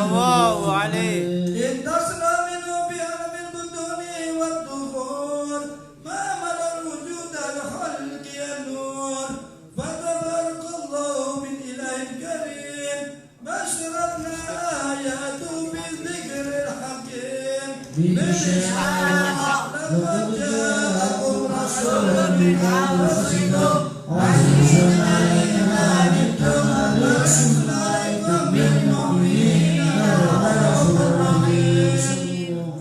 الله عليه. انتصر منه من إسحاق لقد جاءكم رسول من أنفسكم عزيز عليه ما عنتم حريص عليكم بالمؤمنين رؤوف رحيم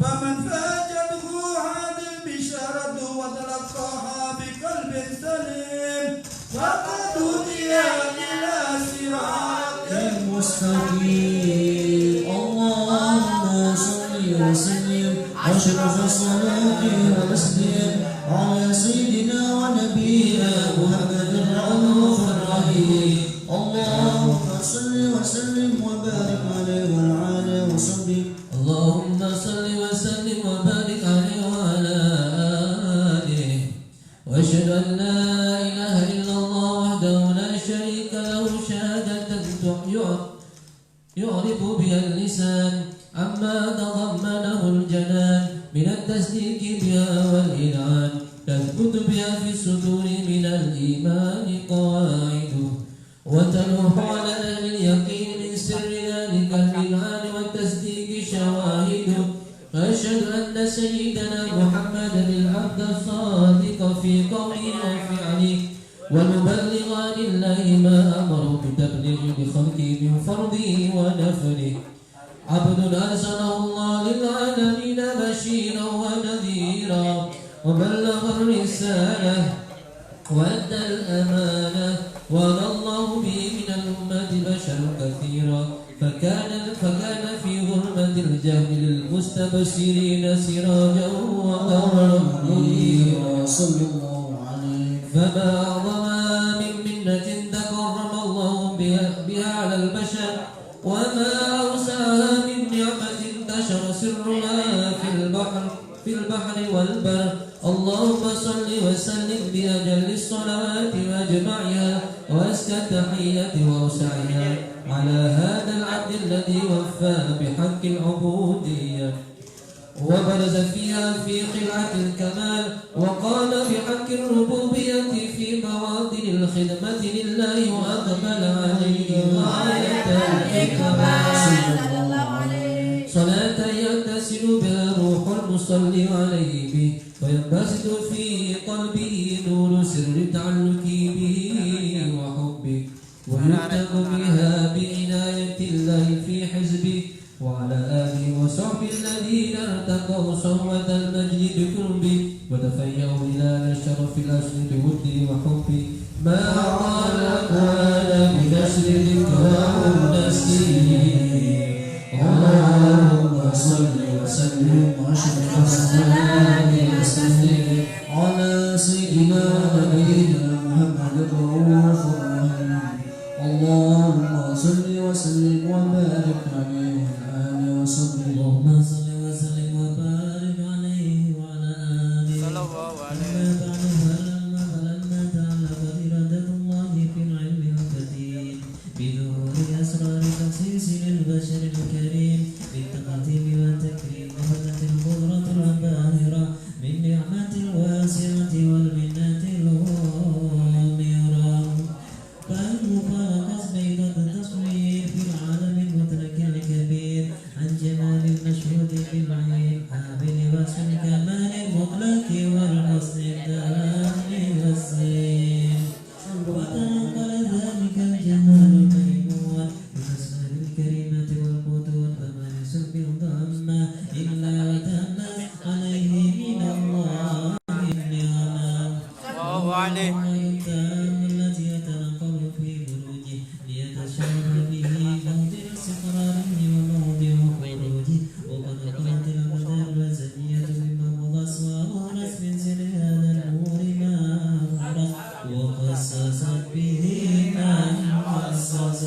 فمن فاجته هذه البشارة وتلقاها بقلب سليم فقد هدي إلى صراط مستقيم اللهم صل وسلم أشرف الصلاة والتسليم على سيدنا ونبينا محمد الرؤوف الرحيم اللهم صل وسلم وبارك عليه وعلى آله وصحبه اللهم صل وسلم وبارك عليه وعلى آله وأشهد أن لا إله إلا الله وحده لا شريك له شهادة يعرف بها اللسان عما تضمنه الجنان من التصديق بها والإذعان تثبت بها في الصدور من الإيمان قواعده وتلوح على أهل اليقين من سر ذلك الإذعان والتصديق شواهده وأشهد أن سيدنا محمدا العبد الصادق في قوله وفعله والمبلغ عن الله ما أمره بتبليغ بخلقه من فرضه ونفله عبد أرسله الله للعالمين بشيرا ونذيرا وبلغ الرسالة وأدى الأمانة وأرى الله به من الأمة بشرا كثيرا فكان في غربة الجهل للمستبشرين سراجا وقمرا منيرا صلى الله عليه فما أعظم من منة تكرم الله بها على البشر وما أوسعها من نعمة انتشر سرها في البحر والبر اللهم صل وسلم بأجل الصلوات وأجمعها وأزكى التحية وأوسعها على هذا العبد الذي وفى بحق العبودية وبرز فيها في خلعة الكمال وقال بحق الربوبية في مواطن الخدمة لله وأقبل عليه غاية الإكمال صلاة يتصل بها روح المصلي عليه به وينبسط في قلبه نور سر تعلقه به وحبه ويكتب بها بعناية الله في حزبه وعلى آله وصحبه الذين ارتقوا صهوة المجد بقربه وتفيأوا إلى الشرف الأصل بوده وحبه ما قال أقوال بنشر ذكراه نسيه اللهم صل وسلم واشرف الصلاة وسلم على سيدنا نبينا محمد الرؤوف الرحيم اللهم صل وسلم وبارك عليه وعلى آله وصحبه اللهم صل وسلم وبارك عليه وعلى آله صلى الله عليه فلما تعلق إرادة الله في العلم الكثير بظهور أسرار تخصيص للبشر الكريم بالتقديم والتكريم وهدت القدرة الباهرة من نعمة الواسعة والمنة الغامرة فالمفارقة بيضة التصوير في العالم المدرك الكبير عن جمال المشهود بالعين حامل وصف الكمال المطلق والحسن التام والسين وتنقل ذلك الجمال الميمون بالأسماء الكريمة والبطون فما يسب الضمة إلا وتمت عليه من الله النعمة الله عليه التي يتنقل في بروجه ليتشعر به موضع استقراره وموضع خروجه وقد قالت الأقدار الوزنية مما مضى أسوار رسم سر هذا النور ما أمرت وخصصت به ما خصصت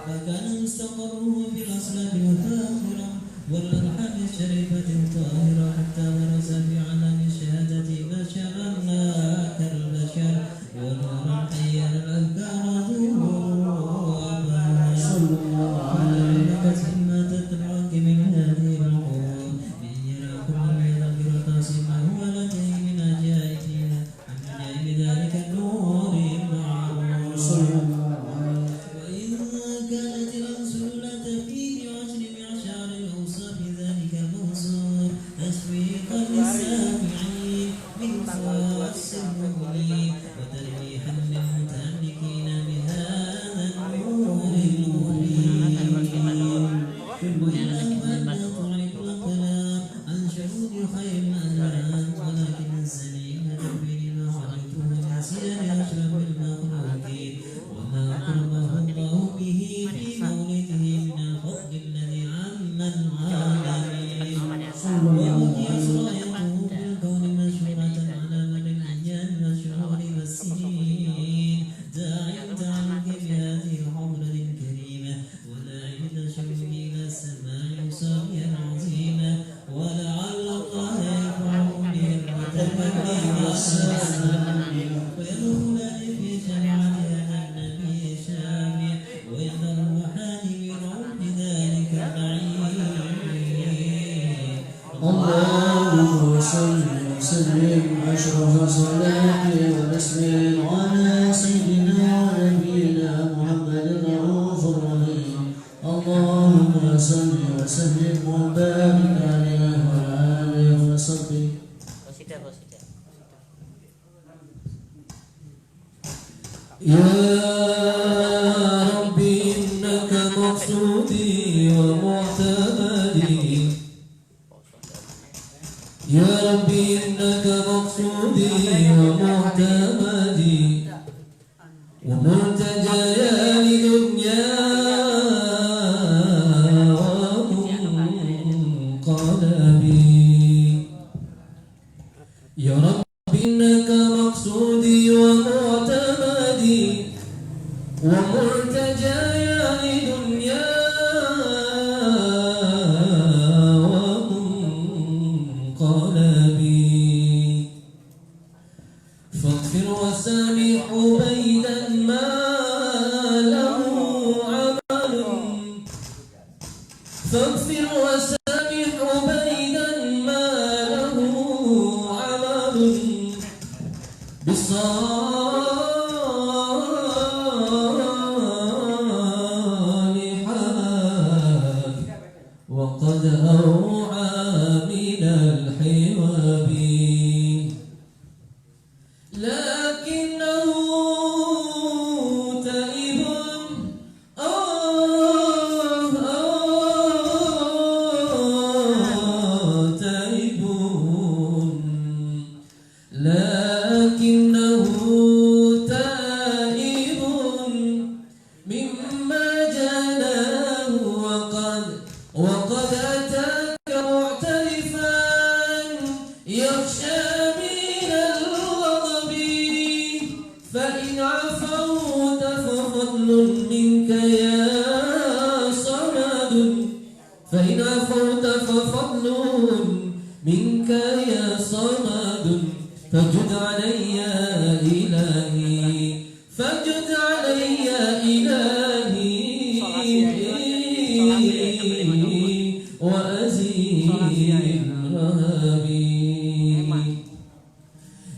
فكان مستقره في الأصلاب الفاخرة والأرحام الشريفة الطاهرة حتى برز في علم الشهادة بشرا لا كالبشر ونورا حيا الأذكار ذوبا صلى الله عليه وسلم ما تتبعك من هذه العقول ليرى كل من ذكر تصيما هو لديه من عجائب ذلك النور المعروف صلى الله عليه وإن كانت الأمثلة في 10 معشار الأوصاف ذلك موصوف رايته بالكون مشهورة على مدى الأيام والشهور والسنين داعيا تعلق بهذه الحضرة الكريمة وداعي تشوق إلى السماء صافيا عظيما ولعل الله يرفعه بالمتكبر والسلام ويدخلان في جماعة هذا النبي الشافع ويتروحان بروح ذلك النعيم. اللهم صل وسلم أشرف صلاة وتسليم على سيدنا ونبينا محمد الرؤوف الرحيم. اللهم صل وسلم وبارك عليه وعلى آله وصحبه. يا ربي إنك مقصودي ومعتمدي يا ربي إنك مقصودي ومعتمدي وملتجايا لدنيا ومنقلبي يا ربي إنك مقصودي ومعتمدي وملتجايا لدنيا ومنقلبي فاغفر وسامح بينا ما له عمل فاغفر وسامح بينا ما له عمل بالصالحات وقد أوعى من الحواب لكنه تائب تائب لكنه تائب مما جناه وقد أتاك معترفا يخشى من الغضب فإن عفوت ففضل منك يا صمد فإن عفوت ففضل منك يا صمد فجد علي إلهي فجد علي إلهي وأزيل رهبي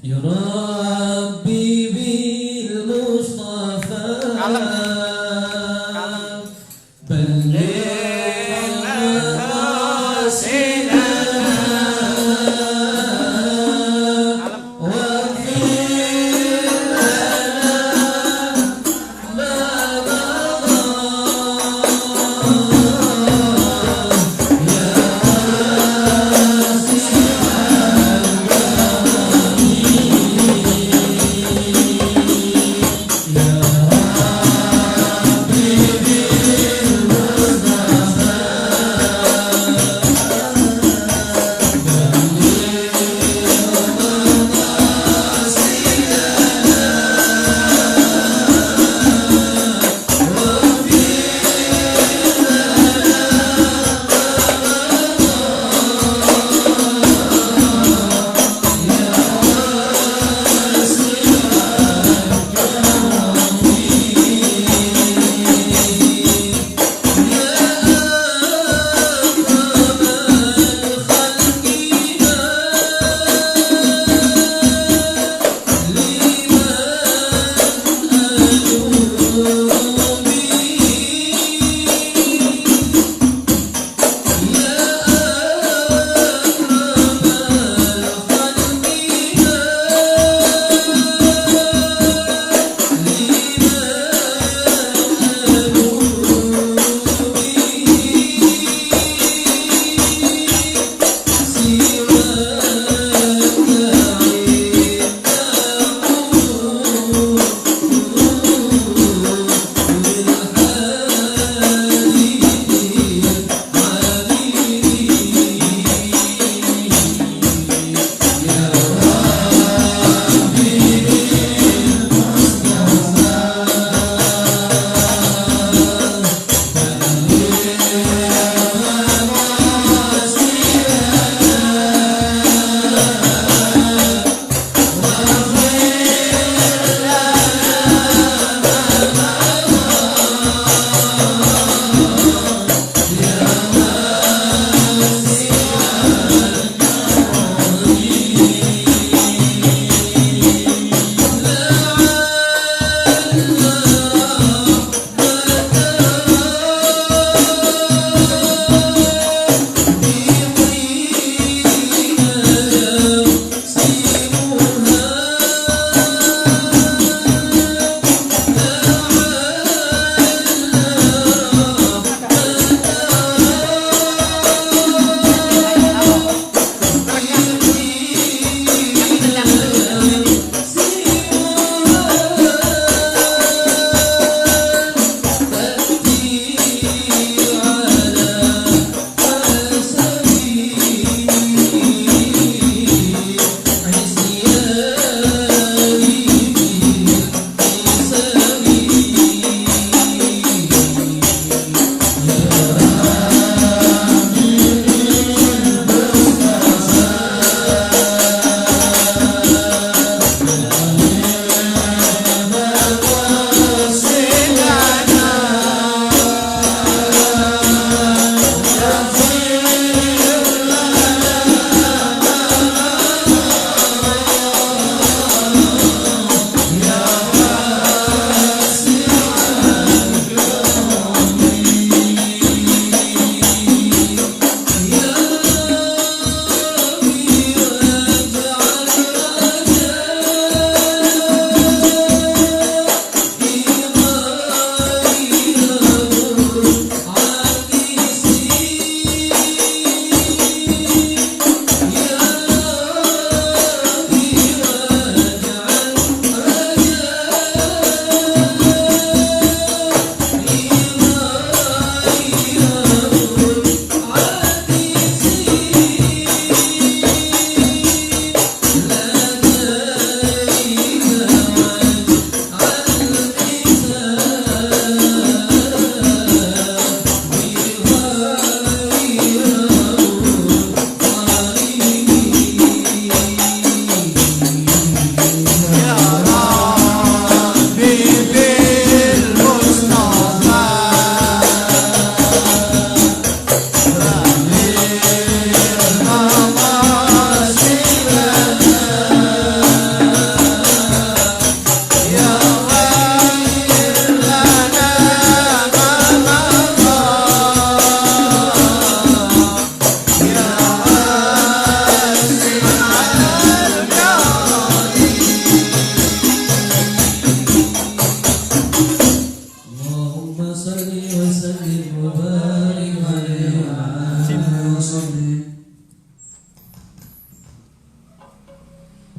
يا ربي بالمصطفى بلغ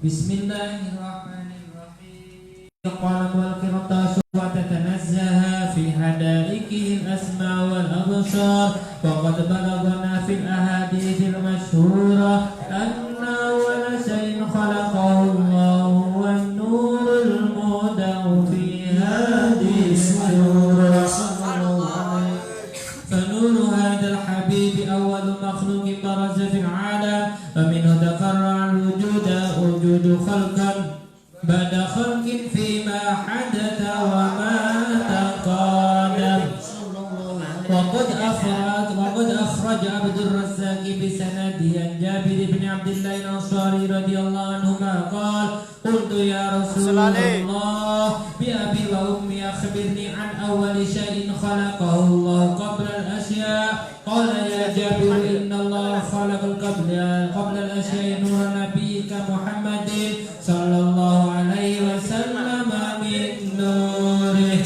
Bismillahirrahmanirrahim. Qalam wal qirtas wa tatanazzaha fi hadaikihi al-asma wal absar wa qad balaghana fil ahadithil mashhura anna awwala shay'in khalaqahu Allahu wan nurul mudaw fi hadhihi surah. فنور هذا الحبيب أول مخلوق برز في العالم ومنه تفرع الوجود وجود خلقا بعد خلق فيما حدث وما تقدم. وقد أخرج عبد الرزاق بسنده عن جابر بن عبد الله الأنصاري رضي الله عنهما قال قلت يا رسول الله بأبي وأمي أخبرني عن أول شيء خلقه الله قبل الأشياء. قال يا جابر إن الله خلق قبل الأشياء نور نبيك محمد صلى الله عليه وسلم من نوره.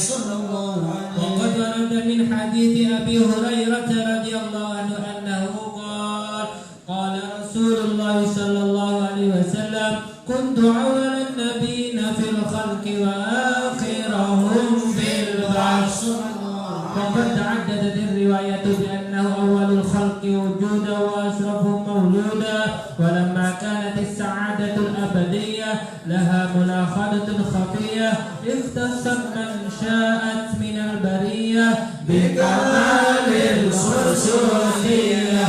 وقد ورد من حديث أبي هريرة رضي الله عنه أنه قال رسول الله صلى الله عليه وسلم كنت أول النبيين في الخلق وآخرهم في البعث. وقد تعددت الرواية بأنه أول الخلق وجودا وأشرفهم مولودا. ولما كانت السعادة الأبدية لها ملاحظة خفية اختصت من شاءت من البرية بكمال الخصوصية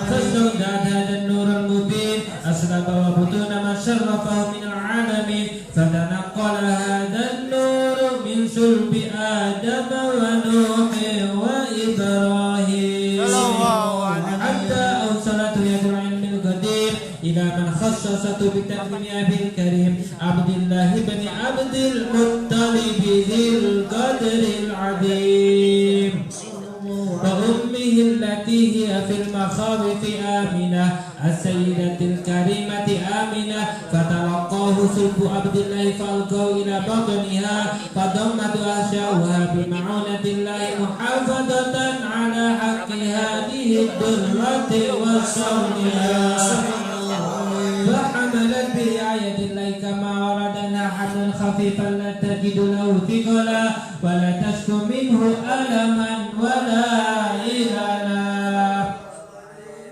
فاستودعت هذا النور المبين أسلب وبطون ما شرفه من العالمين فتنقل هذا النور من صلب آدم ونوح وإبراهيم حتى أوصلته يد العلم القدير إلى من خصصته بتقديم أبي الكريم عبد الله بن عبد المطلب ذي القدر العظيم وأمه التي هي في المخاوف آمنة السيدة الكريمة آمنة فتلقاه صلب عبد الله فألقاه إلى بطنها فضمت أشياؤها بمعونة الله محافظة على حق هذه الدرة وصونها فحملت برعاية الله كما ورد أنها حملا خفيفا لا تجد له ثقلا ولا تشكو منه ألما ولا إللا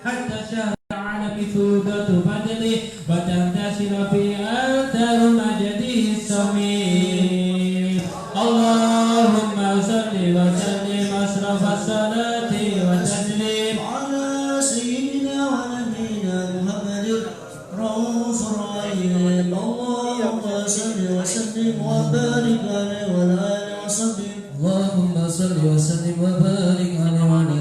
حتى شهر العالم فيوضة بدنه وتنتشر في آثار مجده السميع. اللهم صل وسلم أشرف الصلاة والتسليم على سيدنا ونبينا محمد رؤوف الرحيم. اللهم صل وسلم وبارك عليه وعلى آله وصحبه. اللهم صل وسلم وبارك عليه وعلى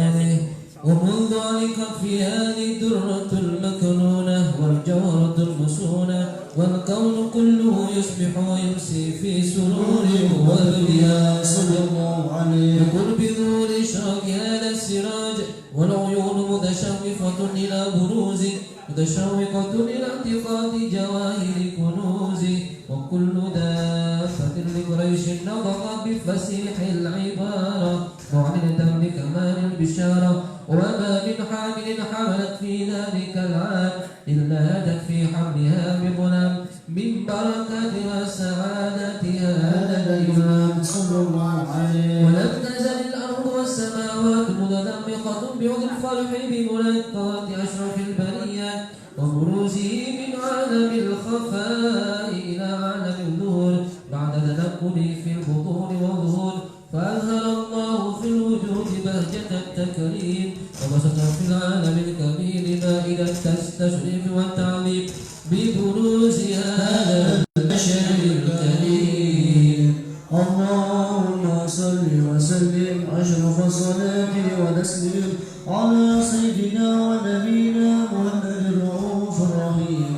آله. ومن ذلك في هذه الدرة المكنونة والجوهرة المصونة والكون كله يصبح ويمسي في سرور وبهاء صلى الله عليه بقرب نور إشراق هذا السراج والعيون متشوقة إلى بروزه متشوقة إلى انتقاض جواهر كنوزه وكل دافة لقريش نطق بفسيح العبارة معلنة بكمال البشارة وما من حامل حملت في ذلك العام إلا هدت في حملها بغلام من بركاتها سعادتها هذا الإمام صلى الله عليه. ولم تزل الأرض والسماوات متدمقة بعد الفرح بملاقاة أشرف البريات وبروزه من عالم الخفاء إلى عالم النور بعد تنقله في البطون والظهور فأظهر الله في الوجود بهجة التكريم وبسط في العالم الكبير مائدة التشريف والتعظيم ببروز هذا البشر الكريم. اللهم صل وسلم أشرف الصلاة وتسليم على سيدنا ونبينا محمد الرؤوف الرحيم.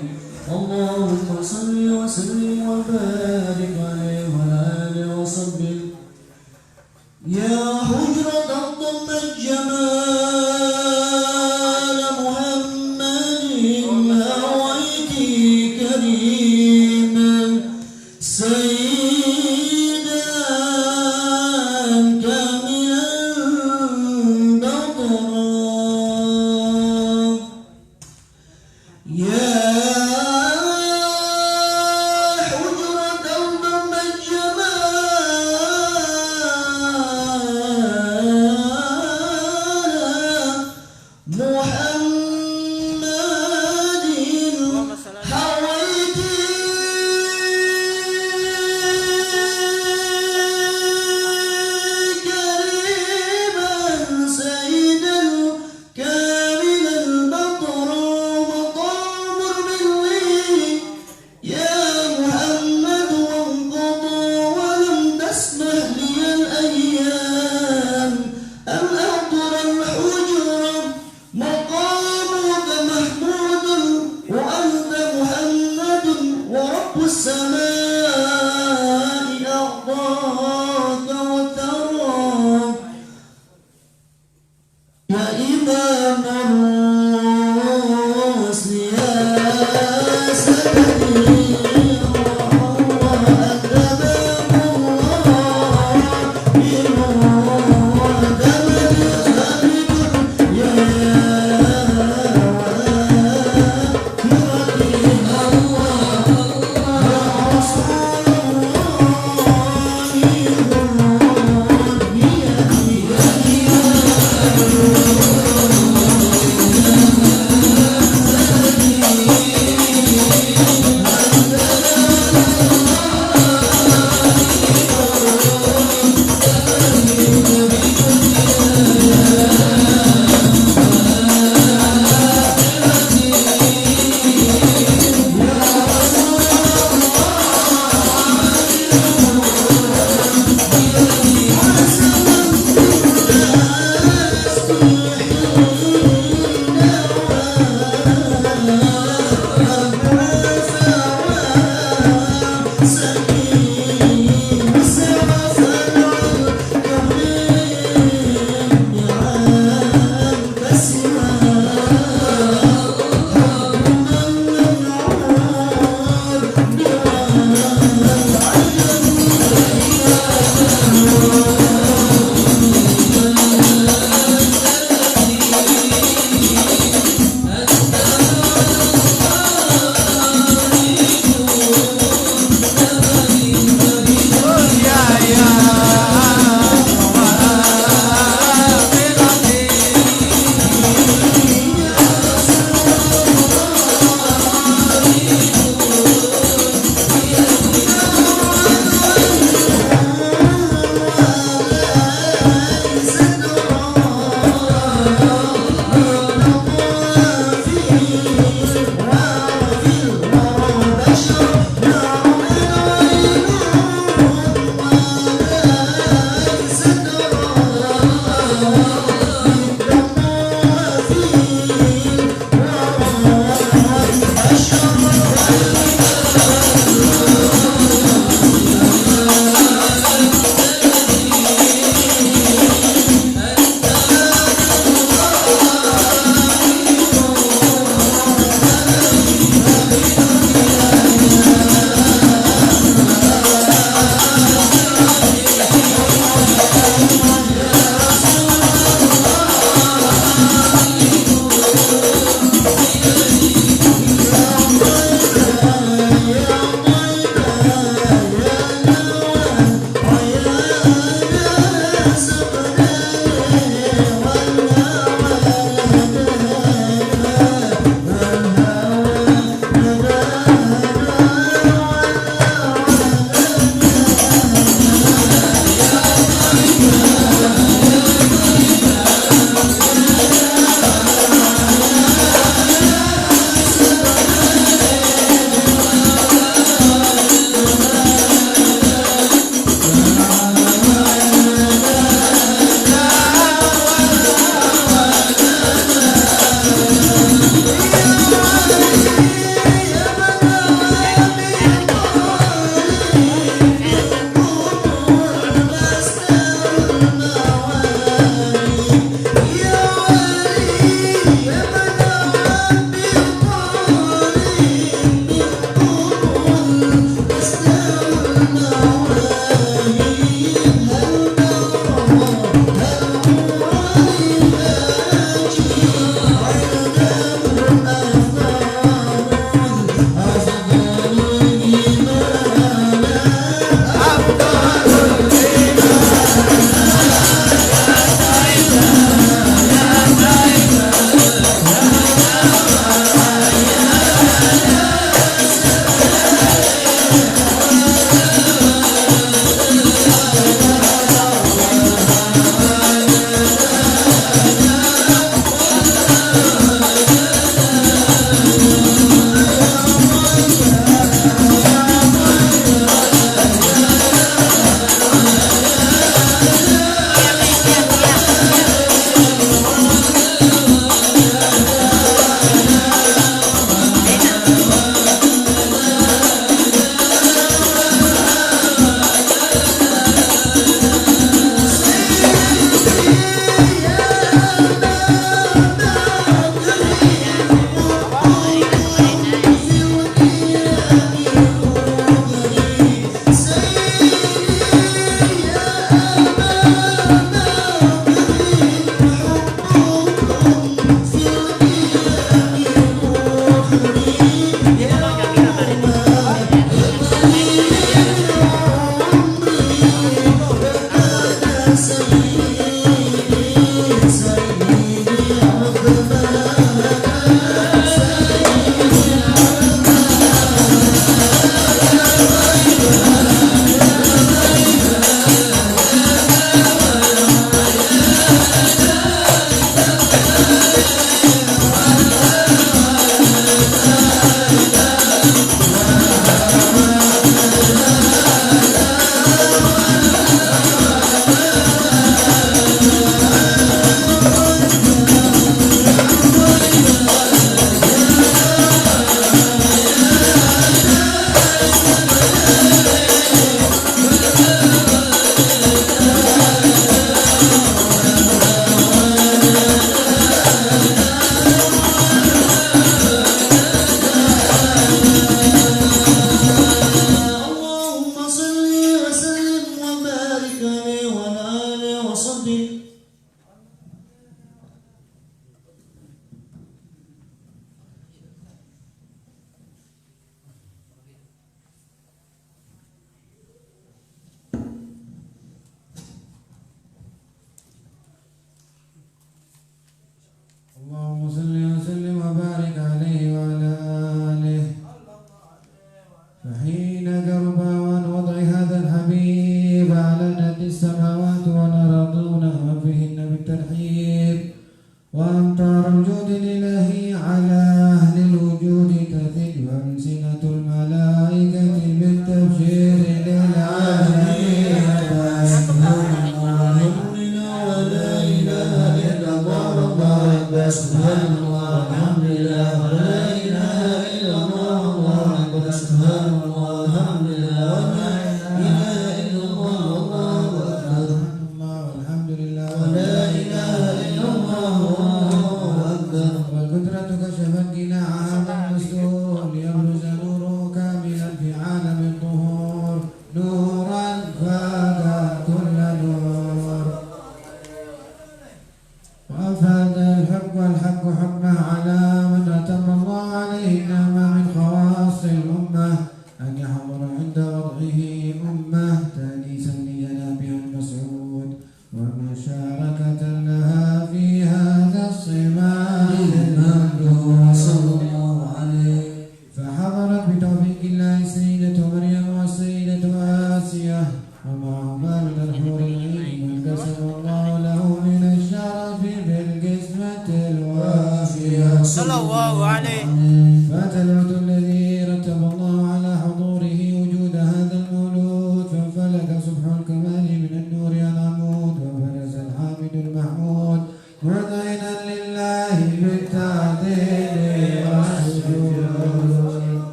اللهم صل وسلم وبارك عليه وعلى آله وصحبه. يا حجرة ضمت جمال محمد هويت كريما سيدا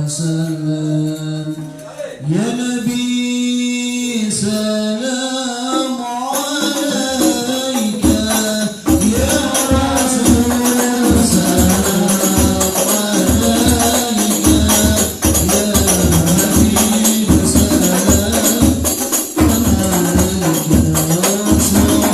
وسلم يا نبي سلام عليك يا رسول سلام عليك يا حبيب سلام عليك يا رسول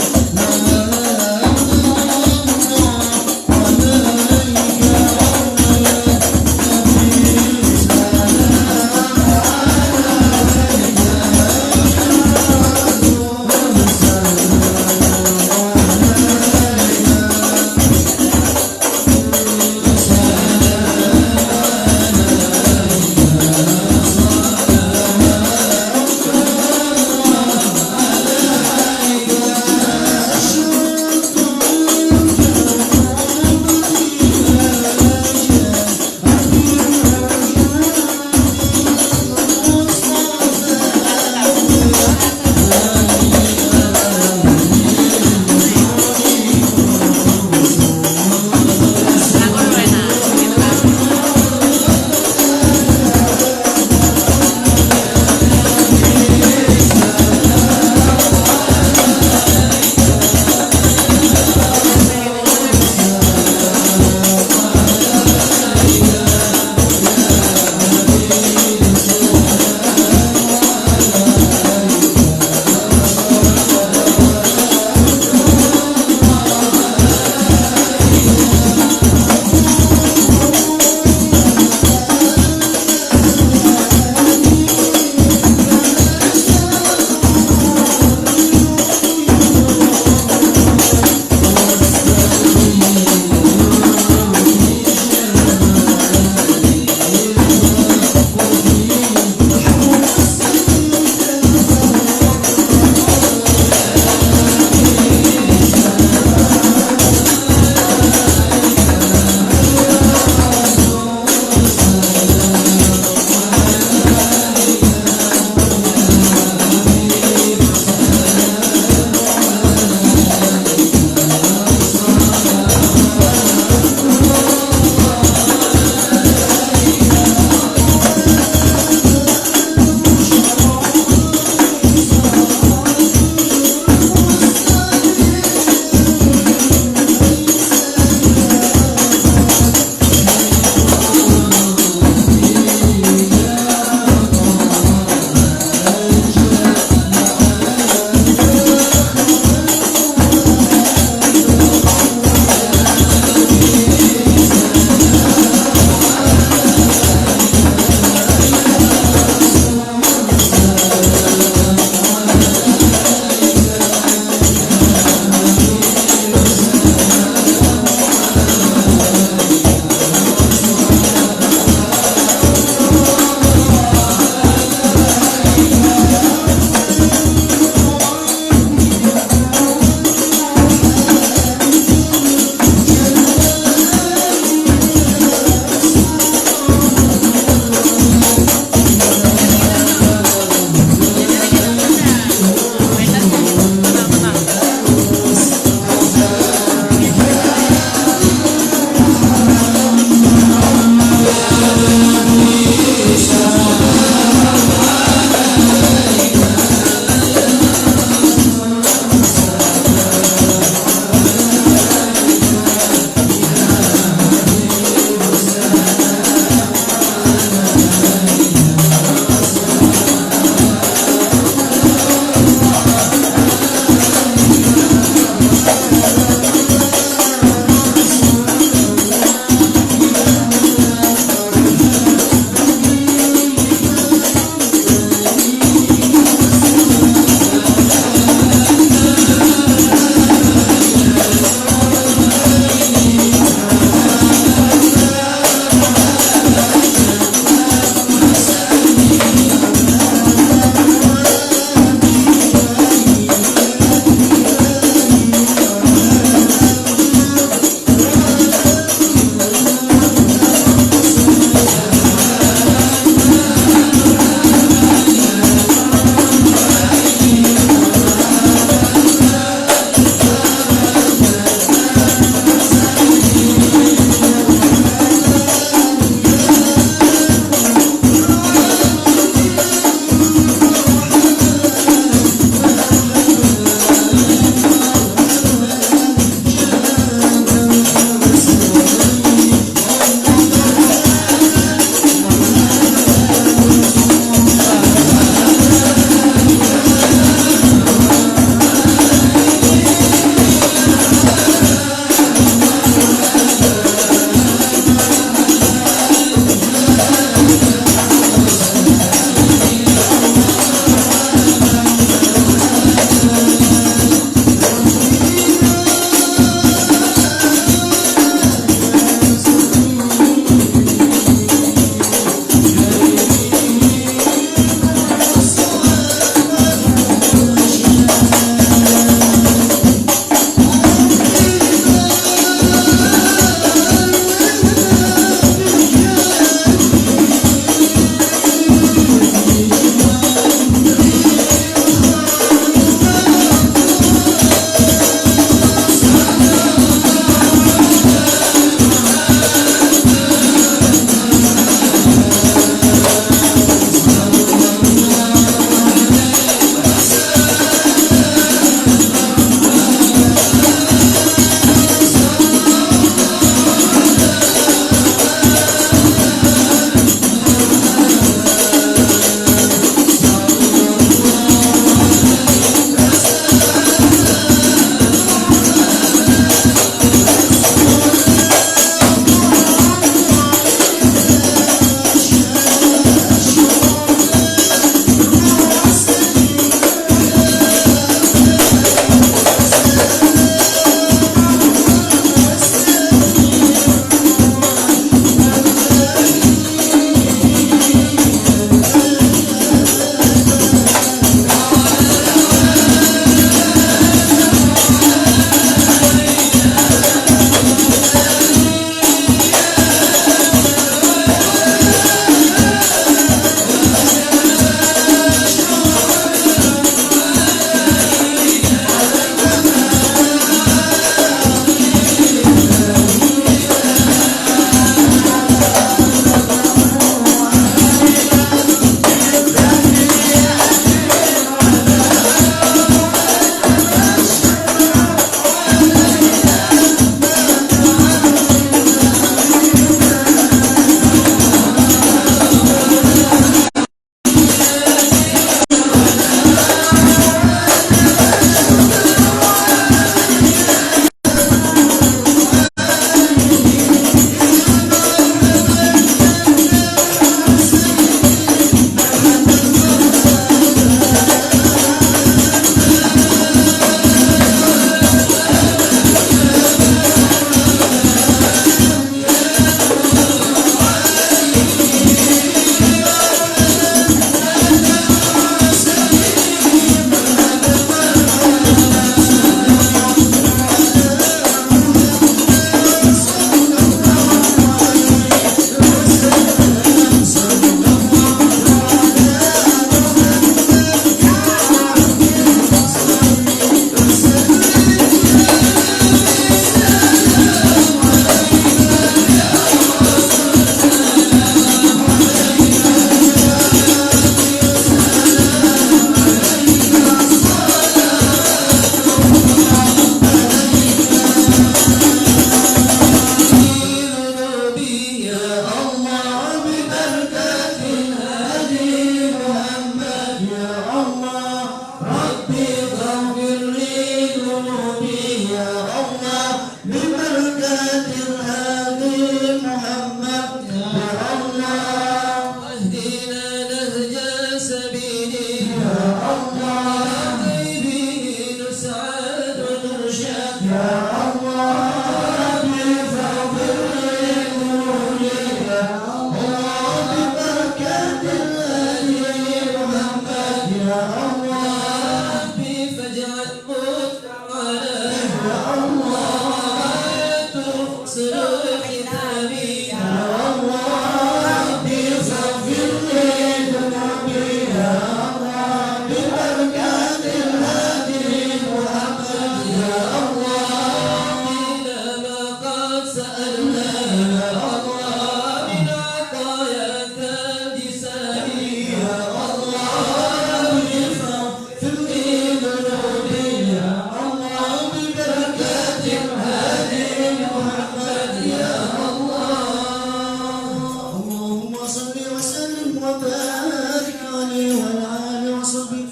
وبارك عليه وعلى آله وصحبه.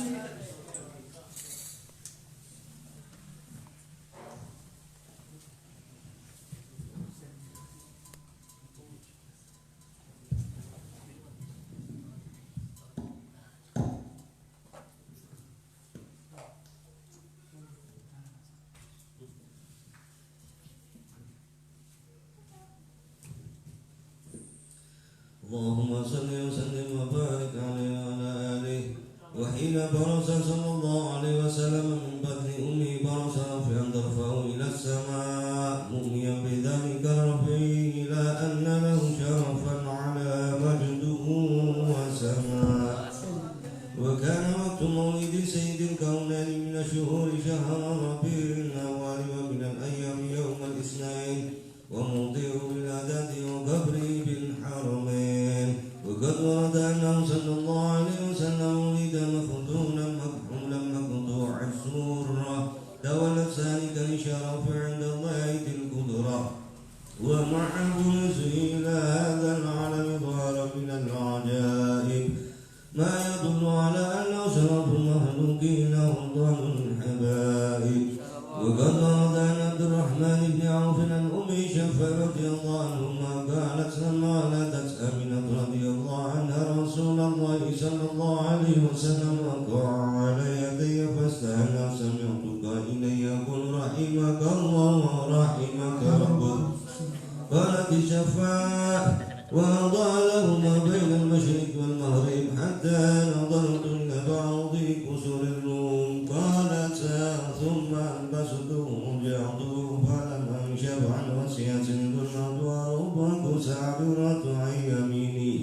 اللهم صل وسلم وبارك عليه وعلى آله. وحين برز صلى الله عليه وسلم من بطن أمه برز رفيعا ترفعه إلى السماء مؤميا بذلك الرفيع إلى أن له شرفا على مجده وسماء. وكان وقت مولد سيد الكونين من الشهور شهر ربيع الأول ومن الأيام يوم الاثنين وموضع ولادته وقبره بالحرمين. وقد ورد أنه صلى الله عليه وسلم ولد مختونا مكحولا مقطوع السرة تولد ذلك لشرف عند الله ذي القدرة. ومعه نزول هذا العالم ظهر من العجائب ما يدل على أنه شرف المخلوقين وأفضل الحبائب. وقد ورد أن عبد الرحمن بن عوف عن أم شفا رضي الله عنهما قالت لما ولدت آمنة رضي الله عنها رسول الله صلى الله عليه وسلم وقع على يدي فاستهنى سمعتك إلي يقول رحمك الله ورحمك ربك. قالت شفاء ووضع لهما بين المشرق والمغرب حتى نظرت إلى بعض كسر الروم. قالت ثم ألبسته وجعته فلم أنشب عن وسية ظلمت وربك سعبرت عن يميني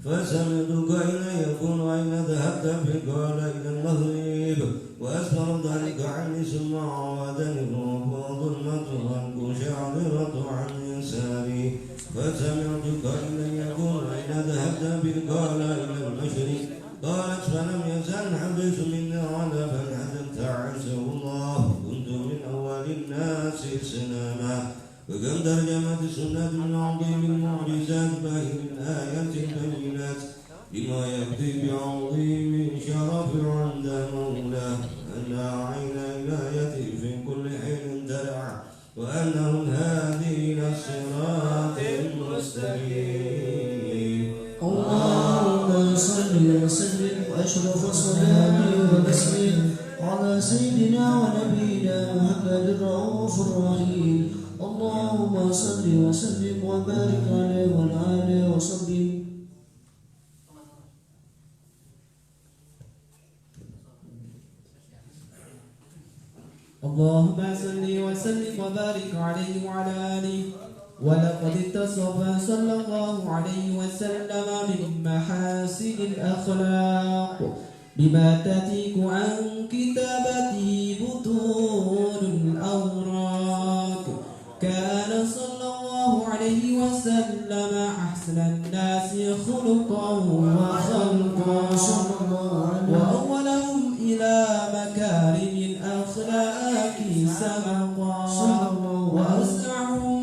فسمعتك إلى يقول أين ذهبت قال إلى المغرب وأسفر ذلك عني ثم عاودني الروم وظلمت عنك شعبرت عن يساري فسمعتك إلى يقول أين ذهبت قال إلى المشرق. قالت فلم يزل حدث مني على بل حدثت عزه الله كنت من أول الناس إسلاما. وكم ترجمت سنة من عظيم المعجزات باهر الآيات البينات بما يقضي بعظيم شرف عند مولاه أن عين إلايته في كل حين ترعى وأنه الهادي إلى الصراط المستقيم. اللهم صل وسلم واشرف الصلاه والتسليم على سيدنا ونبينا محمد الرؤوف الرحيم. اللهم صل وسلم وبارك عليه وعلى اله وصحبه. اللهم صل وسلم وبارك عليه وعلى آله. ولقد اتصف صلى الله عليه وسلم من محاسن الأخلاق بما تتيك عن كتابته بطون الأوراق. كان صلى الله عليه وسلم أحسن الناس خلقا وخلقا وأولهم إلى مكارم الأخلاق سبقا وأسرعهم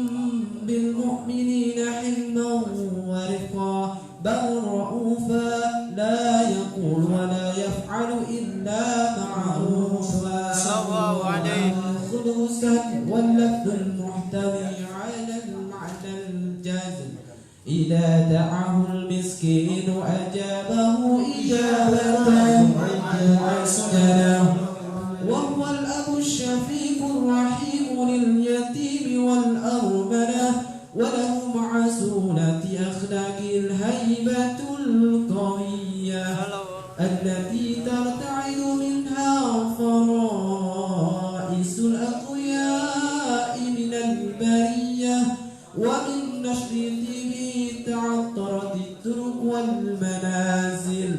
بالمؤمنين حلما ورفقا بل رؤوفا لا يقول ولا يفعل إلا معروفا خلوصا واللفظ المحتوي على المعنى الجازم. إذا دعاه المسكين أجابه إجابة عسكرة. وهو الأب الشفيق الرحيم لليتيم والأرملة وله مع سهولة أخلاق الهيبة القوية التي ترتعد منها فرائس الأقوياء من البرية. ومن نشرته تعطرت الطرق والمنازل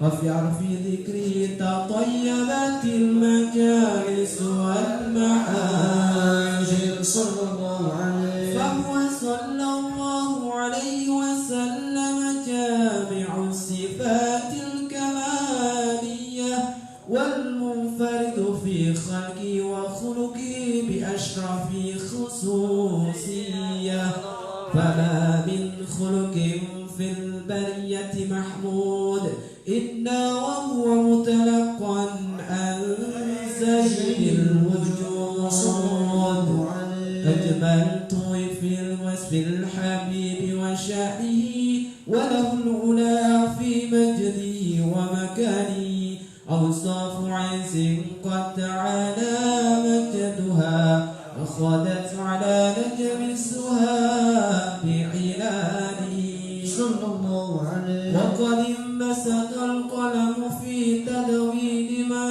وفي عرف ذكره تطيبت المجالس والمحاجر. صلى الله عليه فهو صلى الله عليه وسلم جامع الصفات الكمالية والمنفرد في خلقه وخلقه بأشرف خصوصية. فما من خلق في البرية البرية محمود إنا وهو متلقى عن سيد الوجود أجملت في الوصف الحبيب وشأنه وله العلا في مجده ومكانه أوصاف عز قد تعالى مجدها أخذت على نجم السها بعلاله صلى الله عليه وقد انبسط القلم في تدوين ما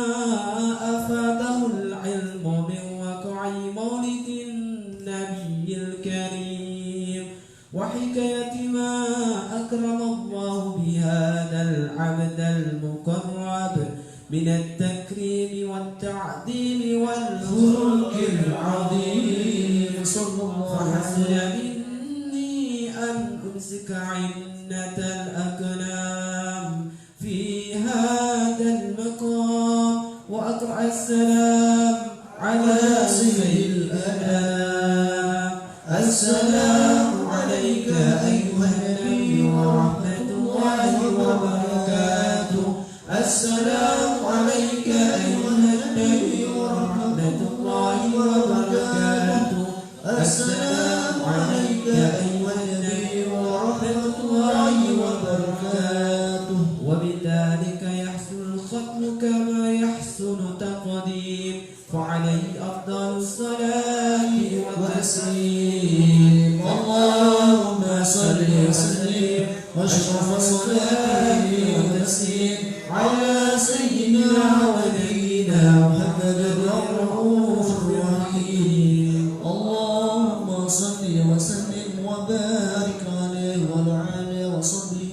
أفاده العلم من وقع مولد النبي الكريم وحكاية ما أكرم الله بهذا العبد المقرب من التكريم والتعظيم والخلق العظيم صلى الله فحسن عليه مني أن أمسك عنة الأكلام في هذا المقام وأقرأ السلام على سيد الأنام السلام عليك أيها النبي ورحمة الله وبركاته السلام عليك أيها النبي ورحمة الله وبركاته السلام عليك أيها النبي ورحمة الله وبركاته وبذلك يحسن الختم كما يحسن تقديم فعليه أفضل الصلاة والتسليم اللهم صل وسلم واشرف الصلاة والتسليم على سيدنا ونبينا محمد الرؤوف الرحيم اللهم صل وسلم وبارك عليه وعلى آله وصحبه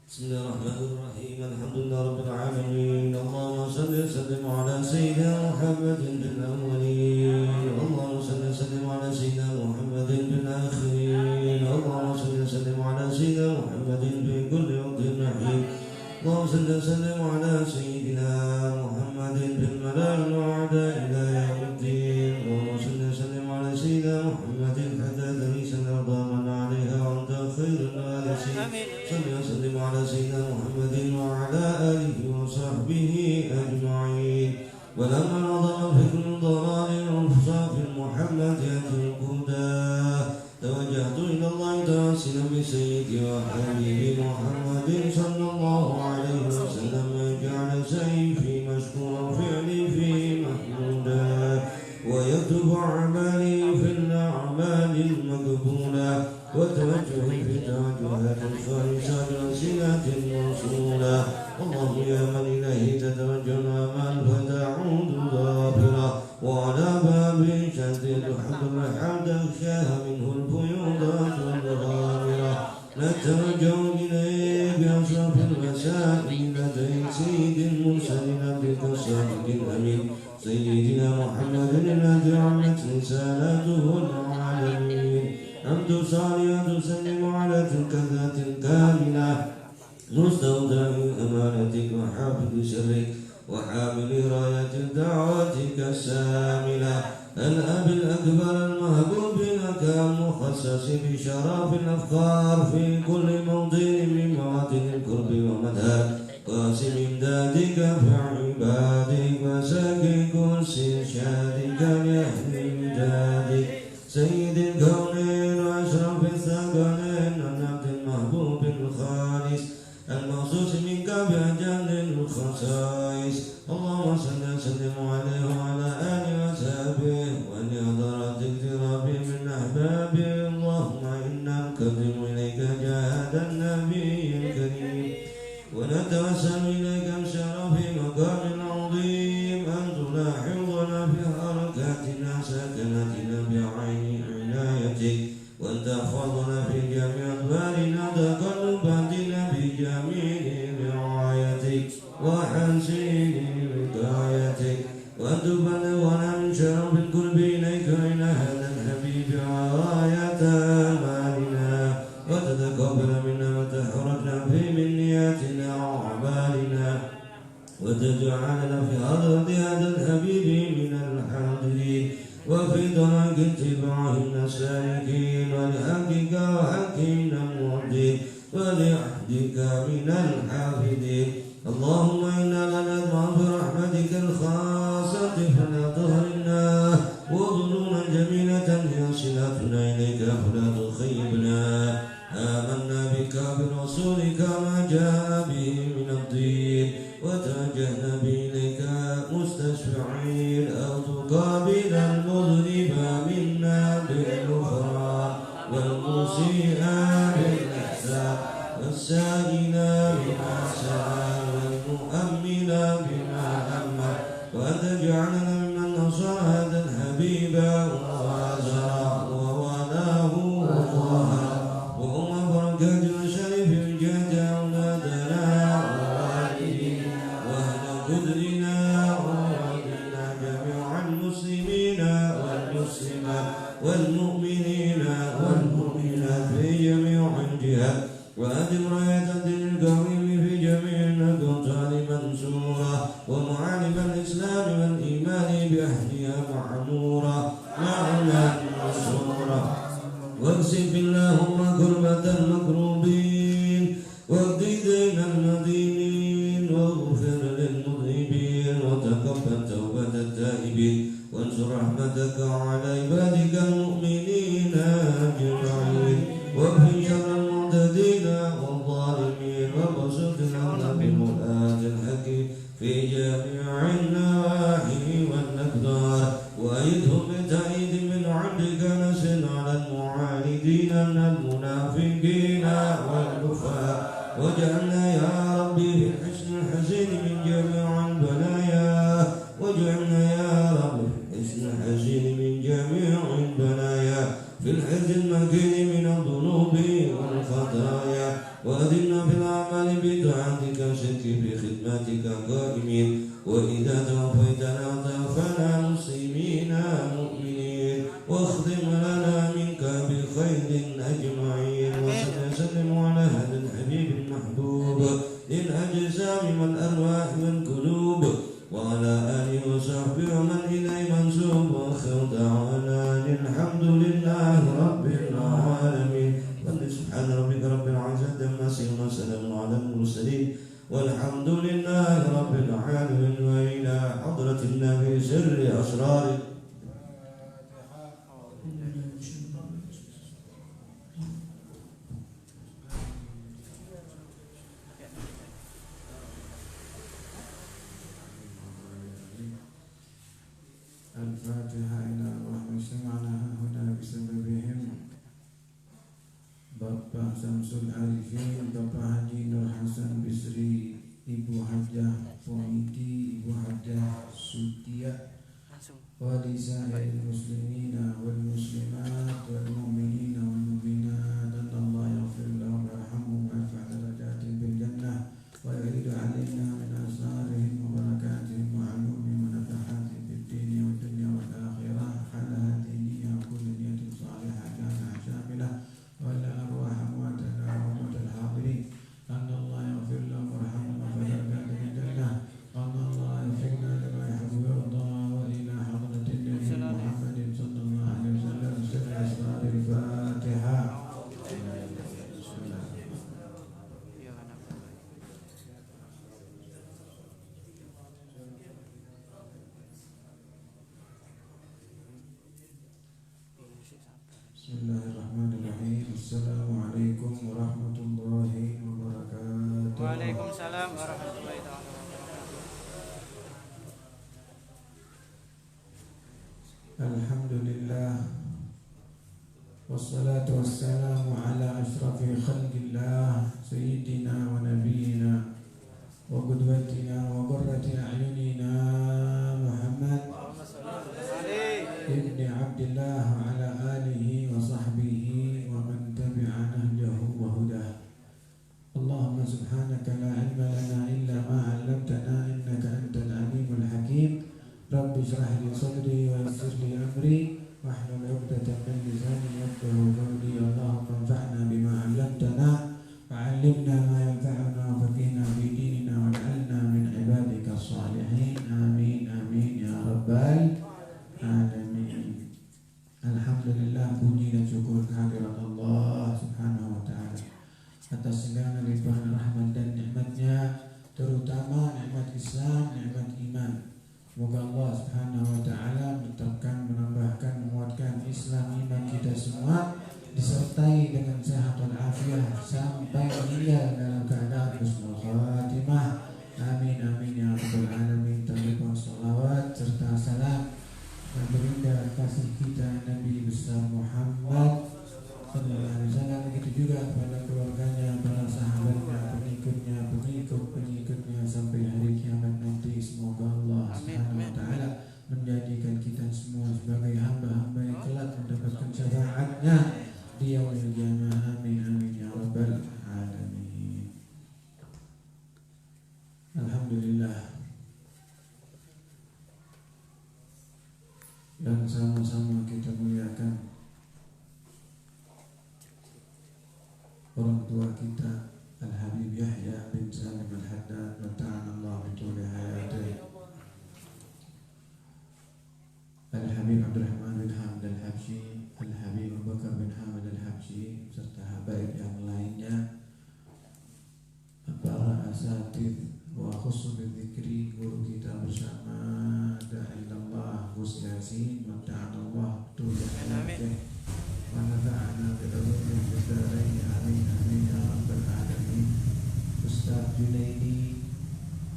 بسم الله الرحمن الرحيم الحمد لله رب العالمين اللهم صل وسلم على سيدنا محمد في الأولين اللهم صل وسلم على سيدنا محمد في الآخرين اللهم صل وسلم على سيدنا محمد في كل وقت حين اللهم صل وسلم على سيدنا محمد في الملأ الأعلى إلى يوم الدين اللهم صل وسلم على سيدنا محمد حتى تريس الأرض من عليها وأنت خير الوارثين صل وسلم على سيدنا محمد وعلى آله وصحبه أجمعين ولما نظر فكر ضلال وانفصاف محمد يأتي الهدى توجهت إلى الله تاسلا بسيدي وحبيبي محمد صلى الله عليه وسلم جعل سيفي مشكورا فعلي فيه محمودا ويكتب أعمالي في الأعمال المقبولة وتوجهي في توجهات الخالصات وسنات موصولة اللهم يا من إليه تتوجه الآمال فتعود ظافرة وعلى باب شديد حضر حتى تغشاها منه الفيوضات والغامرة نتوجه إليه بأشرف الوسائل لدي سيد المرسلين عبدك الصادق الأمين سيدنا محمد الذي عمت رسالته العالمين حمد صالحة تسلم على تلك الذات الكاملة مستودع أمانتك وحافظ سرك وحامل راية دعواتك الساملة الأب الأكبر المهبوب لك المخصص بشرف الأفكار في كل موطن من مواطن القرب ومدار قاسم إمدادك في عبادك وساقي كرسي إرشادك لأهل إمدادك سيد الكونين وأشرف الثقلين العبد المحبوب الخالص المخصوص منك بأجل الخصائص اللهم صل وسلم عليه وعلى آله وصحبه وأن حضرات اقتراب من أحبابه اللهم إنا نقدم إليك جهاد النبي الكريم ونتوسل إليك بشرف مقام رعايتك وأن تحفظنا في جميع أدبارنا تقلباتنا بجميع رعايتك وحسين وقايتك وأن تبلغنا من شرف القرب إليك إلى هذا الحبيب غاية أمالنا وتتقبل منا ما تحرجنا فيه من نياتنا وأعمالنا وتجعلنا في حضرة هذا الحبيب من الحاضرين وفي طريق اتباعنا السالكين ولحقك وحقنا المعدين ولعهدك من الحافظين اللهم إنا لنطمع برحمتك الخاصة فلا تهرنا وظنونا جميلة هي صلاتنا إليك فلا تخيبنا آمنا بك برسولك ما جاء به من الدين وتوجهنا بإليك مستشفعين أو تقابل المذنب منا بالغفران والمسيء بالإحسان والسائل بما سأل والمؤمن بما أمن وأن تجعلنا ممن نصر هذا الحبيب ووازره ووالاه وظاهره وأم بركات الشريف الجهد أولادنا ووالدينا وأهل قدرنا ووالدنا جميع المسلمين والمسلمات والمؤمنين والمؤمنات في جميع الجهات وأدم راية الدين القويم في جميع الأقطار منصورة ومعالم الإسلام والإيمان بأهلها معمورة معنا منصورة واكشف اللهم كربة المكروبين واقض دين المدينين واغفر للمذنبين وتقبل توبة التائبين وانصر رحمتك على عبادك المؤمنين أجمعين واكفي شر المعتدين والظالمين وبسط لنا بالمرآة الحكيم في جميع النواحي والأقدار وأيدهم بتأييد من عندك نسل على المعاندين من المنافقين والكفار واجعلنا يا ربي في الحسن الحسين من جميع البلايا واجعلنا يا رب في الحسن الحسين من جميع البلايا في الحرز المكين من الذنوب والخطايا وأدمنا في الأعمال بطاعتك شرك في خدمتك قائمين وإذا توفيتنا توفنا مسلمين مؤمنين واختم لنا منك بخير أجمعين وسلم على هذا الحبيب المحبوب للأجسام والأرواح والقلوب وعلى آله وصحبه ومن إليه منسوب وآخر دعوانا الحمد لله رب العالمين سبحان ربك رب العزة عما يصفون وسلام على المرسلين والحمد لله رب العالمين وإلى حضرة النبي سر أسرار الفاتحة إلى أرواح سمعنا هنا بسببهم Bapak Samsul Arifin, Bapak Haji Nur Hasan Bisri, Ibu Hajah Poiti, Ibu Hajah Sutia, walisa'il muslimina wal muslimat wal mu'minina wal mu'minat, dan Allah yaghfir lahum warhamhum wa yarfa' darajatin bil jannah wa yuridu 'alaina min asrarihim wa barakatihim wa 'ulumihim wa nafahatihim fid din wa dunya wal akhirah ala hadhihi wa kulli niyatin salihah kana syamilah wa la arwah amwatana wa amwatal hadirin anna Allah yaghfir lahum warhamhum wa yarfa' darajatin bil jannah anna Allah yaghfirna lima yuhibbu wa yarda wa ila hadratin nabi Muhammadin sallallahu alaihi wasallam sirr asrar al-Fatihah. Bismillahirrahmanirrahim. Assalamualaikum warahmatullahi wabarakatuh. Waalaikumsalam warahmatullahi wabarakatuh. Alhamdulillah wassalatu wassalamu ala ashrafil khalqillah sayyidina wa nabiyyina wa qudwatina wa qurrati a'yunina Muhammad ibni Abdillah wa ala alihi wa sahbihi علمنا ما ينفعنا وفقهنا في ديننا واجعلنا من عبادك الصالحين آمين آمين يا رب العالمين. Alhamdulillah, puji dan syukur kehadirat Allah Subhanahu wa Ta'ala atas segala limpahan rahmat dan nikmatnya, terutama nikmat Islam, nikmat iman. Semoga Allah Subhanahu wa Ta'ala menetapkan, menambahkan, menguatkan Islam iman kita semua, disertai dengan sehat walafiat sampai meninggal dalam keadaan husnul khatimah. Amin amin ya rabbal alamin. Terlebih salawat serta salam dan berindah kasih kita Nabi besar Muhammad sallallahu alaihi wasallam, begitu juga kepada keluarganya, para sahabatnya, pengikutnya sampai hari kiamat nanti. Semoga Allah Subhanahu wa Ta'ala menjadikan kita semua sebagai hamba-hamba yang kelak mendapatkan syafaatnya di yaumil qiyamah. Amin amin ya rabbal alamin. Alhamdulillah, dan sama-sama kita muliakan orang tua kita Al-Habib Yahya bin Salim Al-Haddad, mata'ana Allah bituli hayatih. Al-Habib Abdurrahman bin Hamid Al-Habsyi, Al-Habib Abu Bakar bin Hamid Al-Habsyi, serta habaib yang lainnya, para asatidz wa khusus bidzikri, guru kita bersama Da'illallah Gus Yasin, mata'ana Allah bituli hayatih wa nafa'ana bi'ulumihi fid dharain. Amin amin ya rabbal alamin. Ustaz Junaidi,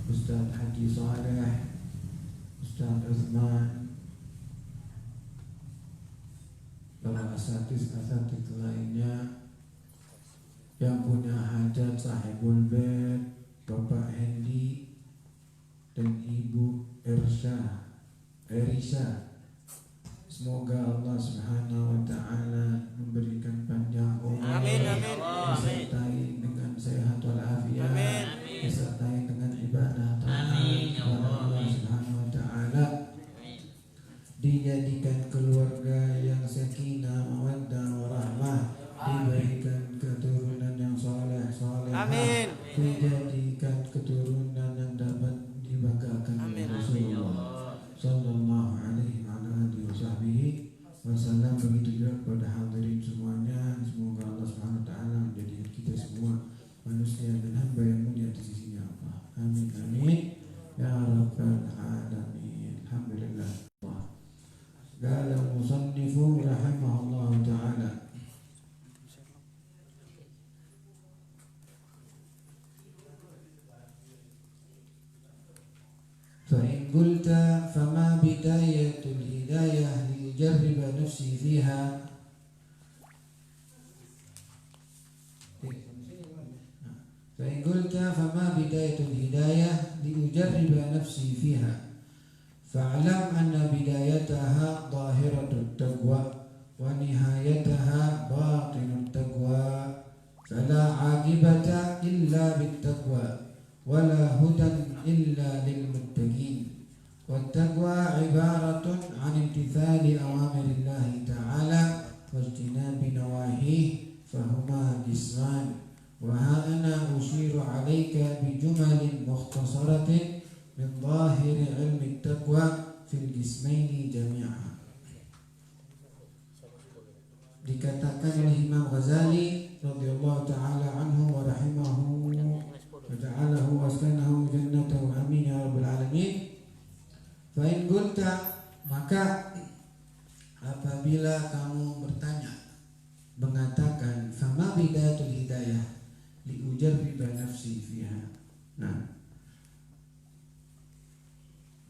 Ustaz Haji Saleh, Ustaz Uthman, para asatidz lainnya yang punya hajat, sahibul bait, Bapak Hendi dan Ibu Erisa. Semoga Allah Subhanahu wa Ta'ala memberikan panjang umur, disertai dengan sehat walafiat, disertai dengan ibadah taat kepada Allah Subhanahu wa Ta'ala, dijadikan keluarga yang sakinah, mawaddah, warahmah, diberikan keturunan yang soleh, dijadikan keturunan yang dapat dibanggakan oleh Rasulullah sallallahu alaihi wasallam. Begitu juga kepada hadirin semuanya, semoga Allah Subhanahu wa Ta'ala menjadikan kita semua manusia dan hamba yang mulia di sisinya Allah. Amin amin ya rabbal alamin. Alhamdulillah. Qala al-musannifu rahimahullah ta'ala, فإن قلت فما بداية الهداية لأجرب نفسي فيها فإن قلت فما بداية الهداية لأجرب نفسي فيها فاعلم أن بدايتها ظاهرة التقوى ونهايتها باطن التقوى، فلا عاقبة إلا بالتقوى ولا هدى إلا للمتقين. والتقوى عبارة عن امتثال أوامر الله تعالى واجتناب نواهيه، فهما قسمان، وها أنا أشير عليك بجمل مختصرة من ظاهر علم التقوى في القسمين جميعا. Dikatakan oleh Imam Ghazali radhiyallahu ta'ala anhu wa rahimahu wa ja'alahu wa askanahu jannatahu, amin ya rabbal alamin. Fa in qulta, maka apabila kamu bertanya, mengatakan fama bidayatul hidayah li ujarriba nafsi fiha. Nah,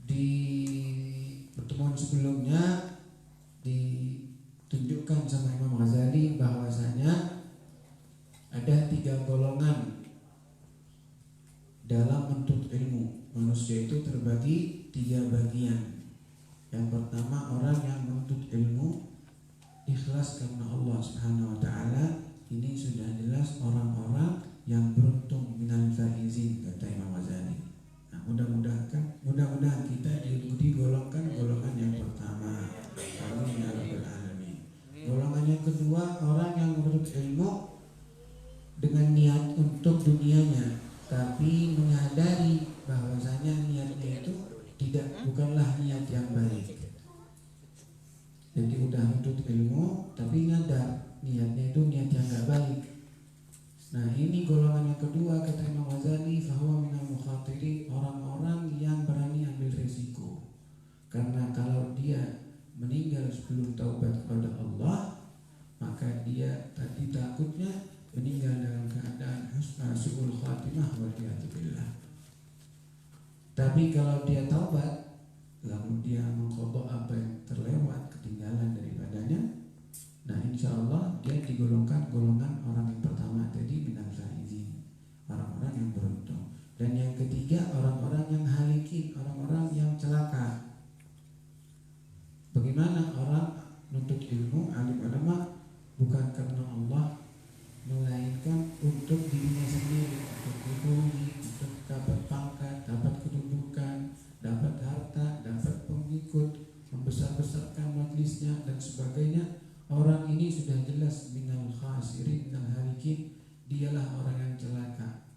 di pertemuan sebelumnya ditunjukkan sama Imam Ghazali bahwasanya ada 3 golongan dalam menuntut ilmu. Manusia itu terbagi 3 bagian. Yang pertama, orang yang menuntut ilmu ikhlas karena Allah Subhanahu wa Ta'ala. Ini sudah jelas orang-orang yang beruntung, minal faizin, kata Imam Ghazali. Nah, mudah-mudahan kita digolongkan golongan yang pertama. Amin ya rabbal alamin. Golongan yang kedua, orang yang menuntut ilmu dengan niat untuk dunianya, tapi menyadari bahwasanya niatnya itu bukanlah niat yang baik. Jadi udah nuntut ilmu tapi nyadar niatnya itu niat yang gak baik. Nah ini golongan yang kedua kata Imam Ghazali, fahuwa minal mukhatirin, orang-orang yang berani ambil resiko. Karena kalau dia meninggal sebelum taubat kepada Allah, maka dia tadi takutnya meninggal dalam keadaan su'ul khatimah waliyatubillah. Tapi kalau dia taubat lalu dia mengqadha apa yang terlewat, ketinggalan daripadanya, nah insya Allah dia digolongkan golongan orang yang pertama tadi, minal faizin, orang-orang yang beruntung. Dan yang ketiga orang-orang yang halikin, orang-orang yang celaka. Bagaimana orang nuntut ilmu, alim ulama, bukan karena Allah, melainkan untuk dirinya sendiri, untuk dipuji, untuk dapat pangkat, dapat kedudukan, dapat harta, dapat pengikut, membesar-besarkan majlisnya dan sebagainya. Orang ini sudah jelas minal khasirin, minal halikin, dialah orang yang celaka.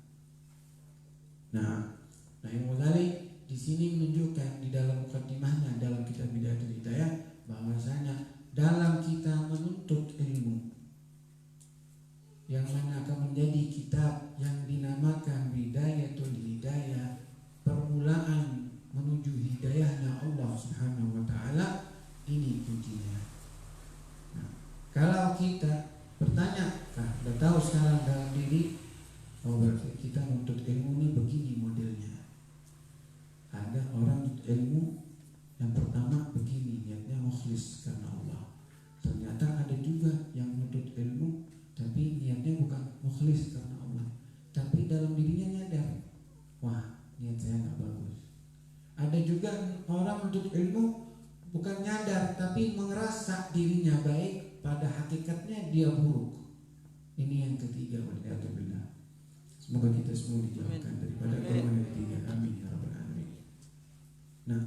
Nah Imam Ghazali di sini menunjukkan di dalam mukadimahnya dalam kitab Bidayatul Hidayah bahwasanya dalam kita menuntut ilmu yang mana akan menjadi kitab yang dinamakan Bidayatul Hidayah, permulaan menuju hidayahnya Allah Subhanahu wa taala, ini kuncinya. Nah, kalau kita bertanya, sudah tahu sekarang dalam diri, berarti kita menuntut ilmu ini begini modelnya. Ada orang menuntut ilmu yang pertama begini, niatnya mukhlis karena Allah. Ternyata ada juga yang menuntut ilmu tapi niatnya bukan mukhlis karena Allah, tapi dalam dirinya nyadar, wah niat saya nggak bagus. Ada juga orang menuntut ilmu bukan nyadar tapi merasa dirinya baik, pada hakikatnya dia buruk. Ini yang ketiga, waliyatubillah. Semoga kita semua dijauhkan daripada golongan yang ketiga. Amin ya rabbal alamin. Nah,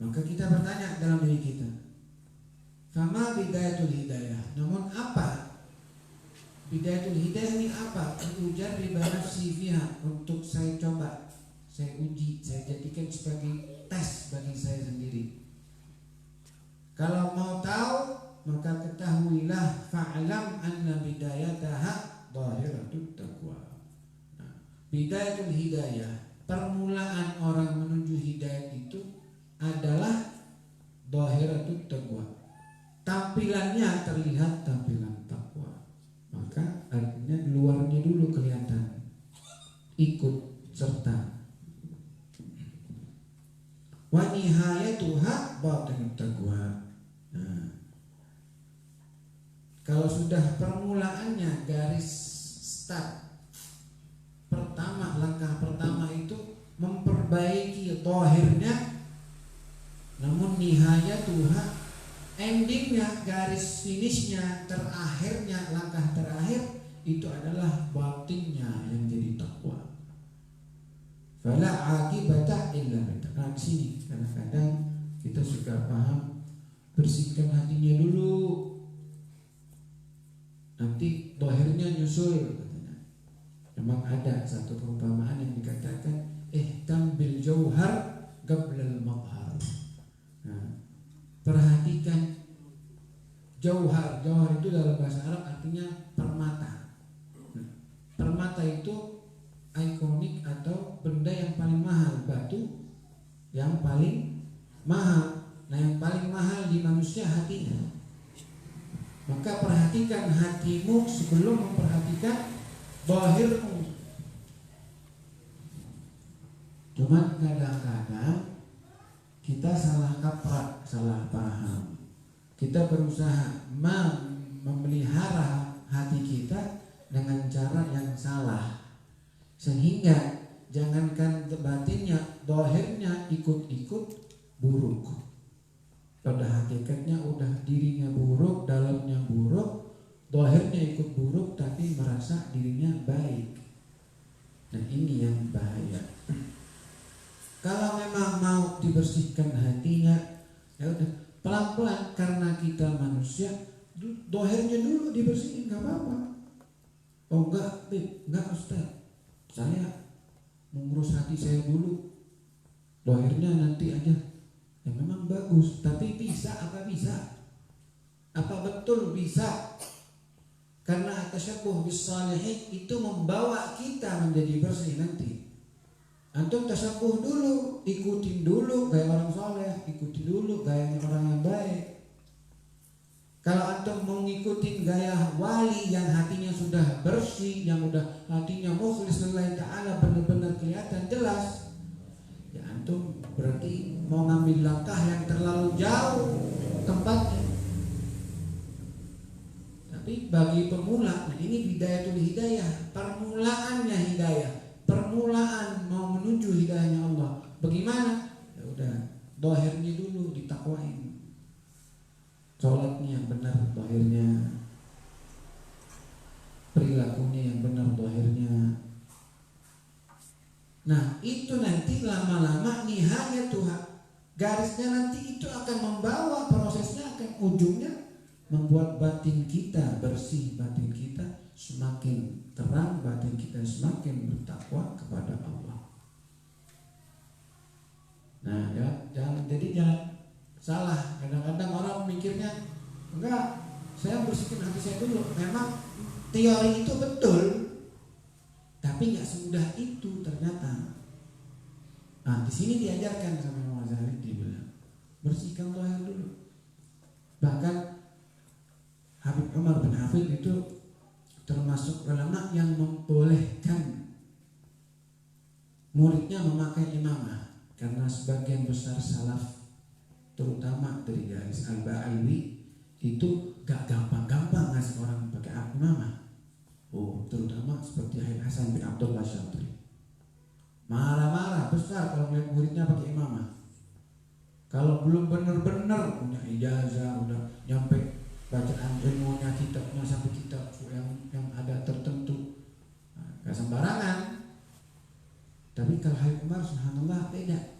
maka kita bertanya dalam diri kita, fama bidayatul hidayah. Namun apa bidayatul hidayah ini? Apa? Ujar nafsi fiha, untuk saya coba, saya uji, saya jadikan sebagai tes bagi saya sendiri. Kalau mau tahu, maka ketahuilah, fa'lam anna bidayataha dhahiratut taqwa. Nah, bidayatul hidayah, permulaan orang menuju hidayah itu adalah dhahiratut taqwa. Tampilannya terlihat tampilan takwa. Maka artinya luarnya dulu kelihatan, ikut serta. Wa nihayatuha batinut taqwa. Nah, kalau sudah permulaannya, garis start pertama, langkah pertama itu memperbaiki zahirnya, namun nihayatuha, endingnya, garis finishnya, terakhirnya, langkah terakhir itu adalah batinnya yang jadi takwa. Fala aqibata illa bittaqwa. Nah, sini kadang-kadang kita suka paham, bersihkan hatinya dulu, nanti zahirnya nyusul katanya. Memang ada satu perumpamaan yang dikatakan tambil jauhar qablal madhar. Nah, perhatikan jauhar. Jauhar itu dalam bahasa Arab artinya permata. Permata itu ikonik atau benda yang paling mahal, batu yang paling mahal. Nah, yang paling mahal di manusia hatinya. Maka perhatikan hatimu sebelum memperhatikan zahirmu. Cuman kadang-kadang kita salah kaprah, salah paham. Kita berusaha memelihara hati kita dengan cara yang salah, sehingga jangankan batinnya, zahirnya ikut-ikut buruk. Pada hakikatnya udah dirinya buruk, dalamnya buruk, zahirnya ikut buruk, tapi merasa dirinya baik. Nah, ini yang bahaya. Kalau memang mau dibersihkan hatinya, ya udah pelan-pelan, karena kita manusia, zahirnya dulu dibersihin, nggak apa-apa. Oh enggak, enggak Ustaz, saya mengurus hati saya dulu, dohirnya nanti aja. Ya memang bagus, tapi bisa apa bisa? Apa betul bisa? Karena tasyabuh bis salihin itu membawa kita menjadi bersih nanti. Antum tasyabuh dulu, ikutin dulu gaya orang soleh, ikuti dulu gaya orang yang baik. Kalau antum mau ngikutin gaya wali yang hatinya sudah bersih, yang udah hatinya mukhlis lillahi ta'ala, benar-benar kelihatan jelas, ya antum berarti mau ngambil langkah yang terlalu jauh tempatnya. Tapi bagi pemula, nah ini bidayatul hidayah, permulaannya hidayah, permulaan mau menuju hidayahnya Allah. Bagaimana? Ya udah, dohirnya dulu ditakwain, sholatnya yang benar dohirnya, perilakunya yang benar dohirnya. Nah itu nanti lama-lama nihayat Tuhan, garisnya nanti itu akan membawa, prosesnya akan ujungnya membuat batin kita bersih, batin kita semakin terang, batin kita semakin bertakwa kepada Allah. Nah ya, jangan salah. Kadang-kadang orang mikirnya enggak, saya bersihkan hati saya dulu. Memang teori itu betul, tapi nggak semudah itu ternyata. Nah di sini diajarkan sama Imam Ghazali, dibilang bersihkan dohir dulu. Bahkan Habib Umar bin Hafid itu termasuk ulama yang membolehkan muridnya memakai imamah, karena sebagian besar salaf terutama dari garis Al-Ba'alwi itu gak gampang-gampang ngasih orang pakai imamah. Oh, terutama seperti Habib Hasan bin Abdullah Syatri, marah-marah besar kalau melihat muridnya pakai imamah. Kalau belum benar-benar punya ijazah, udah nyampe bacaan ilmunya, kitabnya sampai kitab yang ada tertentu, gak sembarangan. Tapi kalau Habib Umar subhanallah beda,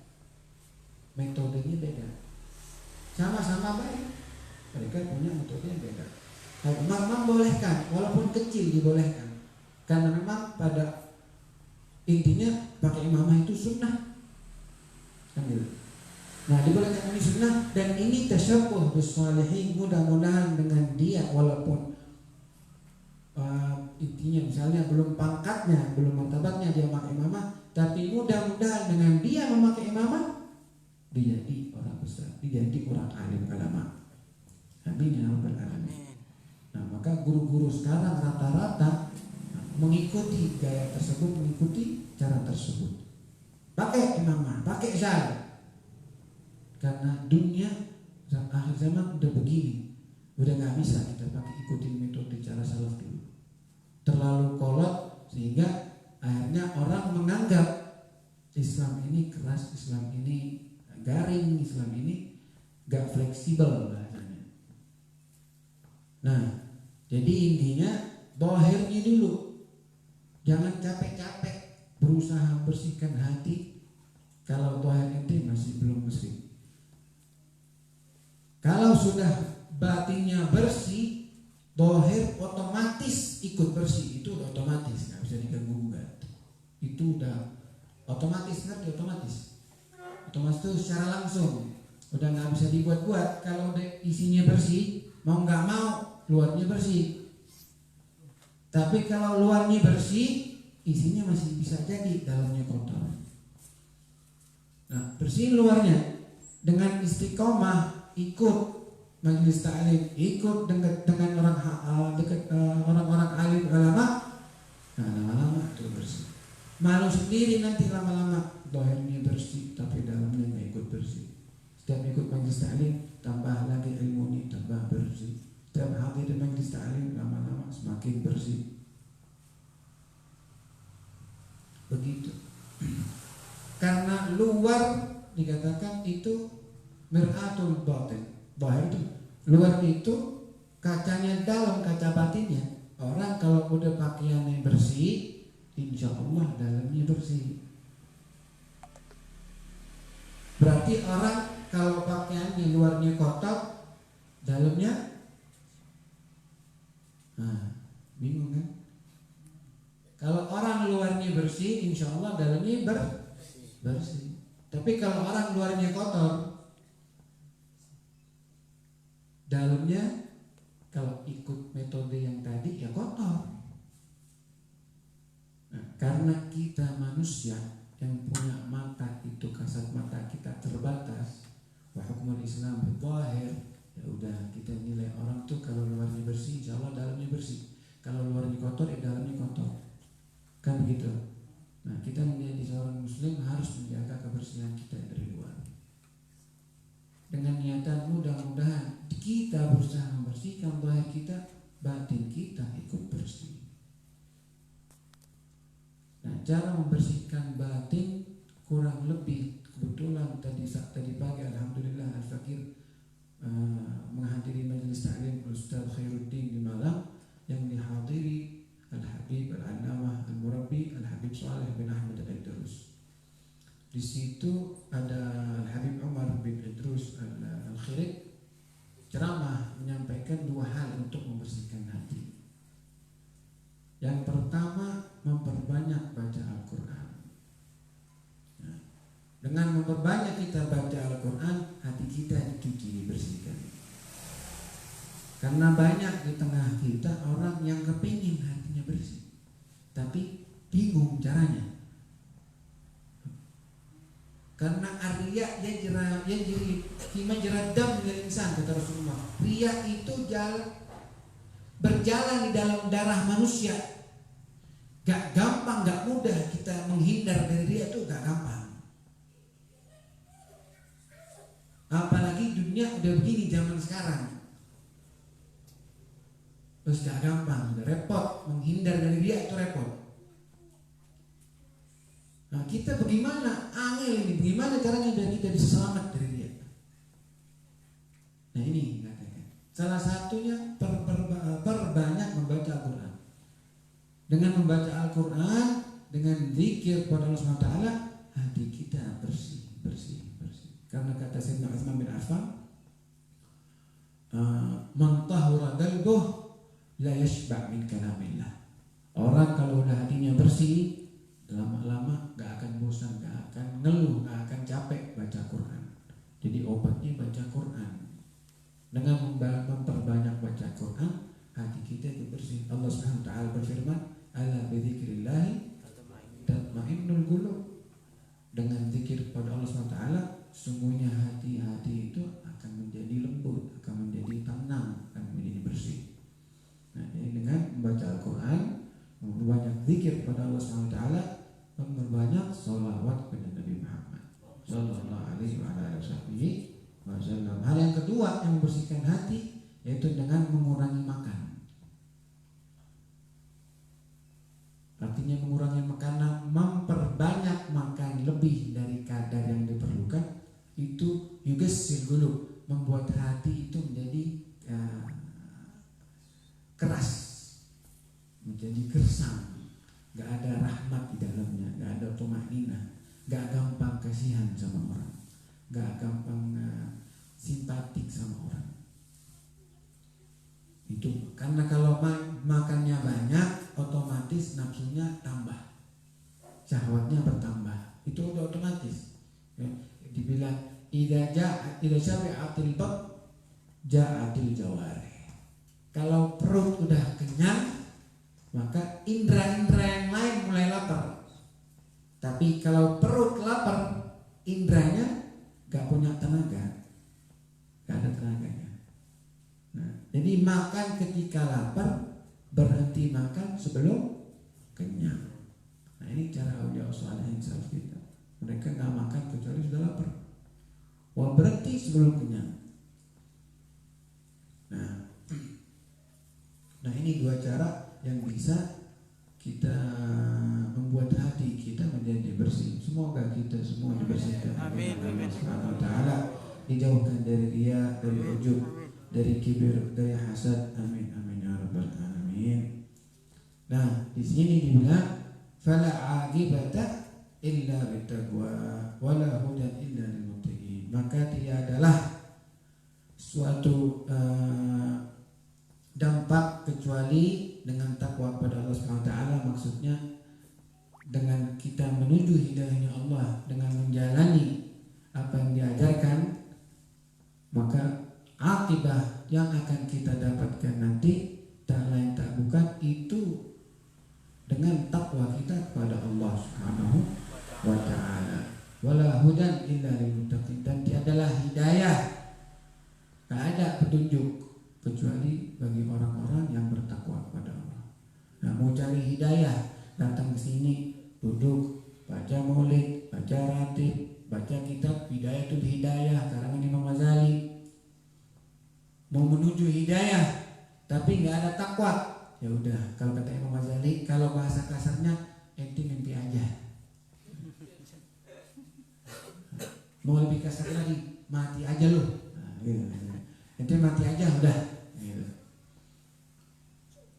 metodenya beda, sama-sama baik, mereka punya metode yang beda. Habib Umar membolehkan, walaupun kecil dibolehkan, karena memang pada intinya pakai imamah itu sunnah, kan gitu. Nah dibolehkan ini sunnah, dan ini tasyabuh bis shalihin, mudah-mudahan dengan dia walaupun intinya misalnya belum pangkatnya, belum martabatnya dia memakai imamah, tapi mudah-mudahan dengan dia memakai imamah dia jadi orang besar, dia jadi orang alim ulama. Amin ya rabbal alamin. Nah maka guru-guru sekarang rata-rata mengikuti gaya tersebut, mengikuti cara tersebut, pakai imamah, pakai zal. Karena dunia akhir zaman udah begini, udah nggak bisa kita pakai ikutin metode cara salaf dulu, terlalu kolot sehingga akhirnya orang menganggap Islam ini keras, Islam ini garing, Islam ini gak fleksibel bahasanya. Nah jadi intinya dohirnya dulu, jangan capek-capek berusaha bersihkan hati kalau dohir ente masih belum bersih. Kalau sudah batinnya bersih, dohir otomatis ikut bersih. Itu udah otomatis, nggak bisa diganggu gugat. Itu udah otomatis, ngerti? Otomatis itu secara langsung, udah nggak bisa dibuat-buat. Kalau isinya bersih, mau nggak mau luarnya bersih. Tapi kalau luarnya bersih, isinya masih bisa jadi dalamnya kotor. Nah bersih luarnya dengan istiqomah, ikut majelis ta'lim, ikut dengan orang-orang alim ulama, nah lama-lama itu bersih. Malu sendiri nanti lama-lama dohirnya bersih tapi dalamnya nggak ikut bersih. Setiap ikut majelis ta'lim tambah lagi ilmunya, tambah bersih. Setiap hadir di majelis ta'lim lama-lama semakin bersih. Begitu. Karena luar dikatakan itu mir'atul batin, bahwa itu luar itu kacanya dalam, kaca batinnya. Orang kalau udah pakaiannya bersih, insya Allah dalamnya bersih. Berarti orang kalau pakaiannya luarnya kotor, dalamnya bingung kan? Kalau orang luarnya bersih, insya Allah dalamnya bersih. Tapi kalau orang luarnya kotor, dalamnya kalau ikut metode yang tadi ya kotor. Nah, karena kita manusia yang punya mata itu, kasat mata kita terbatas, wa hukmul Islam zahir, ya udah kita nilai orang tuh kalau luarnya bersih, insya Allah dalamnya bersih. Kalau luarnya kotor, ya dalamnya kotor. Kan begitu. Nah, kita menjadi seorang muslim harus menjaga kebersihan kita dari luar. Dengan niatan mudah-mudahan kita berusaha membersihkan zahir kita, batin kita ikut bersih. Nah, cara membersihkan batin kurang lebih kebetulan tadi pagi alhamdulillah Al-Fakir menghadiri majelis ta'lim Ustaz Khairuddin di Malang yang dihadiri Al-Habib Al-Allamah Al-Murabbi Al-Habib Saleh bin Ahmad Al-Idrus. Di situ ada Al-Habib Umar bin Idrus Al-Khirik ceramah menyampaikan dua hal untuk membersihkan hati. Yang pertama, memperbanyak baca Al-Quran. Nah, dengan memperbanyak kita baca Al-Quran, hati kita dicuci, dibersihkan. Karena banyak di tengah kita orang yang kepingin hatinya bersih, tapi bingung caranya. Karena ar-riya yajri fi majrad dam minal insan, kata Rasulullah. Riya itu berjalan di dalam darah manusia. Gak gampang, gak mudah kita menghindar dari riya, itu gak gampang. Apalagi dunia udah begini zaman sekarang. Terus gak gampang, udah repot menghindar dari riya, itu repot. Nah, kita bagaimana angel ini, bagaimana caranya biar kita bisa selamat dari dia? Nah, ini katanya. Salah satunya perbanyak membaca Al-Quran. Dengan membaca Al-Quran, dengan zikir kepada Allah SWT, hati kita bersih. Karena kata Sayyidina Utsman bin Affan, man tahura qalbuh la yashba' min kalamillah. Orang kalau udah hatinya bersih, lama-lama gak akan bosan, gak akan ngeluh, gak akan capek baca Quran. Jadi obatnya baca Quran. Dengan memperbanyak baca Quran, hati kita itu bersih. Allah Subhanahu wa taala berfirman, "Ala bidzikrillah tatma'innul qulub." Dengan zikir kepada Allah Subhanahu wa taala, sungguhnya hati-hati itu akan menjadi lembut, akan menjadi tenang, akan menjadi bersih. Nah, ini dengan membaca Al-Quran, memperbanyak zikir kepada Allah Subhanahu wa taala, memperbanyak sholawat kepada Nabi Muhammad sallallahu alaihi wasallam. Hal yang kedua yang membersihkan hati yaitu dengan mengurangi makan. Artinya mengurangi makanan, memperbanyak makan lebih dari kadar yang diperlukan, itu yugassil qulub, membuat hati itu menjadi keras, menjadi gersang. Gak ada rahmat di dalamnya, gak ada tumaninah, gak gampang kasihan sama orang, gak gampang simpatik sama orang. Itu karena kalau makannya banyak, otomatis nafsunya tambah, syahwatnya bertambah. Itu udah otomatis. Ya, dibilang idza syabi'atil bab ja'atil jawarih. Kalau perut udah kenyang, maka indera-indera yang lain mulai lapar. Tapi kalau perut lapar, inderanya gak punya tenaga, gak ada tenaganya. Nah, jadi makan ketika lapar, berhenti makan sebelum kenyang. Nah, ini cara aulia salihin salaf kita. Mereka gak makan kecuali sudah lapar. Wah, berhenti sebelum kenyang. Nah, ini dua cara yang bisa kita membuat hati kita menjadi bersih. Semoga kita semua dibersihkan oleh Allah Subhanahu wa taala, dijauhkan dari riya, dari ujub, dari kibir, dari hasad. Amin amin ya rabbal alamin. Nah, di sini dibilang fala aqibata illa bittaqwa wala hudan illa lil muttaqin. Maka tiadalah suatu dampak kecuali dengan takwa kepada Allah Subhanahu wa taala maksudnya dengan kita menuju hidayahnya Allah dengan menjalani apa yang diajarkan, maka akibah yang akan kita dapatkan nanti tak lain tak bukan itu dengan takwa kita kepada Allah Subhanahu wa taala. Wala hudan illa lil muttaqin, dan tiadalah hidayah, tak ada petunjuk kecuali bagi orang-orang yang bertakwa kepada Allah. Nah, mau cari hidayah datang ke sini, duduk, baca maulid, baca ratib, baca kitab Hidayatul Hidayah karangan Imam Ghazali. Mau menuju hidayah tapi nggak ada takwa, ya udah, kalau kata Imam Ghazali, kalau bahasa kasarnya ente mimpi aja. Mau lebih kasar lagi, mati aja lu. Nah, gitu. Ente mati aja udah. Gitu.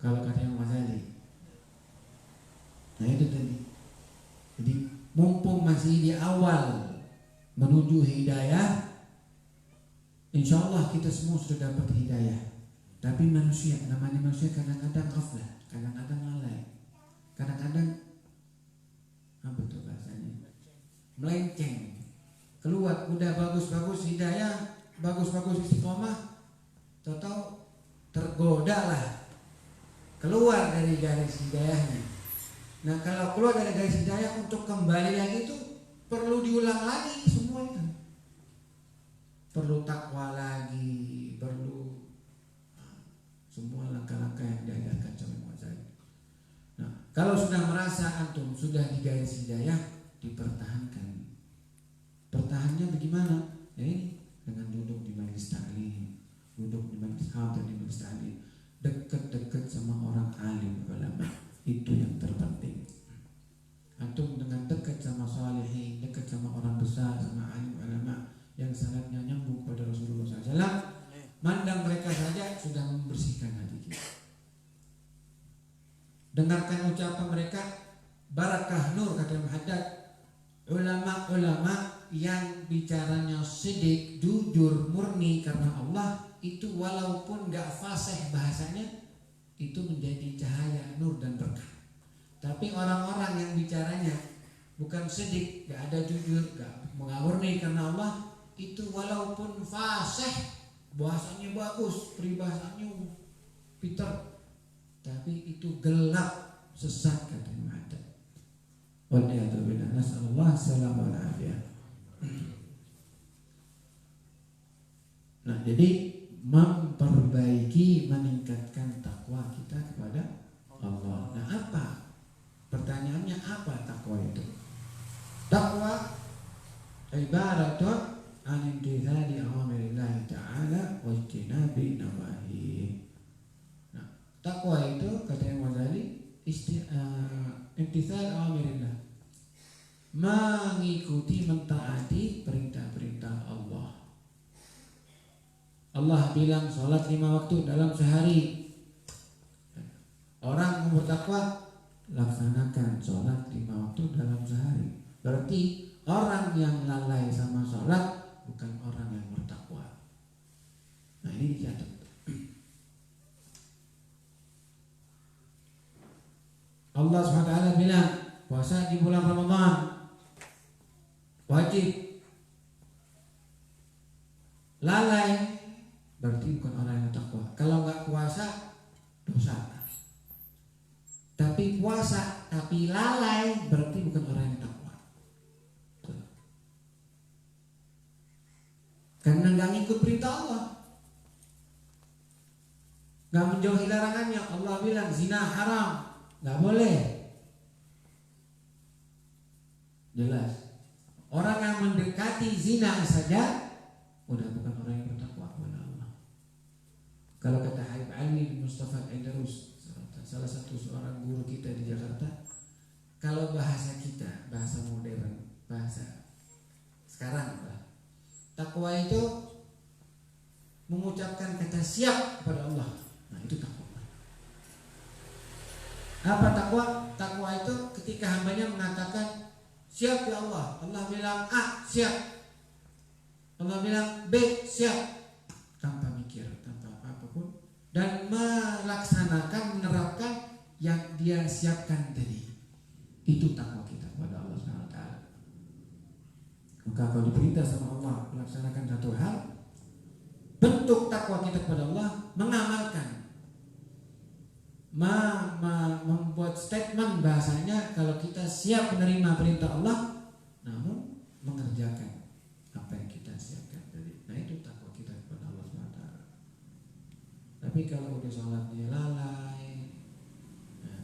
Kalau kata Imam Ghazali. Nah itu tadi. Jadi mumpung masih di awal menuju hidayah, insya Allah kita semua sudah dapat hidayah. Tapi manusia, namanya manusia kadang-kadang ghaflah, kadang-kadang lalai, kadang-kadang apa tuh bahasanya, melenceng. Keluar udah bagus-bagus hidayah, bagus-bagus istiqomah, tahu-tahu tergoda lah keluar dari garis hidayahnya. Nah kalau keluar dari garis hidayah, untuk kembali lagi itu perlu diulang lagi semua itu. Perlu takwa lagi, perlu semua langkah-langkah yang diajarkan sama Imam Ghazali. Nah, kalau sudah merasa antum sudah di garis hidayah, dipertahankan. Pertahannya bagaimana? Ya ini, dengan duduk di majelis taklim, duduk di majelis hadir, di majelis taklim, dekat-dekat sama orang alim ulama, itu yang terpenting. Antum dengan dekat sama salihin, dekat sama orang besar, sama alim ulama yang sangatnya nyambung pada Rasulullah SAW, mandang mereka saja sudah membersihkan hati kita. Dengarkan ucapan mereka, barakah nur, kata Muhaddad. Ulama-ulama yang bicaranya sidik, jujur, murni karena Allah, itu walaupun gak fasih bahasanya, itu menjadi cahaya, nur dan berkah. Tapi orang-orang yang bicaranya bukan sidik, gak ada jujur, gak murni karena Allah, itu walaupun fasih, bahasanya bagus, peribahasanya pintar, tapi itu gelap, sesat, kata Muhammad. Waliyadzubillah, nasallallahu salam wal afiyah. Nah, jadi memperbaiki, meningkatkan takwa kita kepada Allah. Nah, apa? Pertanyaannya apa takwa itu? Takwa ibaratun an imtithali awamirillahi ta'ala wa ijtinabi nawahi. Nah, takwa itu kata Imam Ghazali imtithal awamirillah, mengikuti, mentaati perintah-perintah Allah. Allah bilang sholat 5 waktu dalam sehari. Orang yang bertakwa laksanakan sholat 5 waktu dalam sehari. Berarti orang yang lalai sama sholat bukan orang yang bertakwa. Nah ini dicatat. Allah SWT bilang puasa di bulan Ramadan wajib. Lalai berarti bukan orang yang takwa. Kalau nggak puasa dosa. Tapi puasa tapi lalai berarti bukan orang yang takwa. Karena nggak ngikut perintah Allah, nggak menjauhi larangannya. Allah bilang zina haram, nggak boleh. Jelas. Orang yang mendekati zina saja udah bukan orang yang bertakwa kepada Allah. Kalau kata Habib Ali bin Mustafa Al-Aidarus, salah satu seorang guru kita di Jakarta, kalau bahasa kita, bahasa modern, bahasa sekarang, takwa itu mengucapkan kata siap kepada Allah. Nah itu takwa. Apa takwa? Takwa itu ketika hambanya mengatakan siap ya Allah. Allah bilang A, siap. Allah bilang B, siap. Tanpa mikir, tanpa apapun. Dan melaksanakan, menerapkan yang dia siapkan tadi. Itu takwa kita kepada Allah Subhanahu wa taala. Maka kalau diperintah sama Allah melaksanakan satu hal, bentuk takwa kita kepada Allah mengamalkan, membuat statement bahasanya kalau kita siap menerima perintah Allah, namun mengerjakan apa yang kita siapkan tadi. Nah itu takwa kita kepada Allah SWT. Tapi kalau udah sholatnya lalai, nah,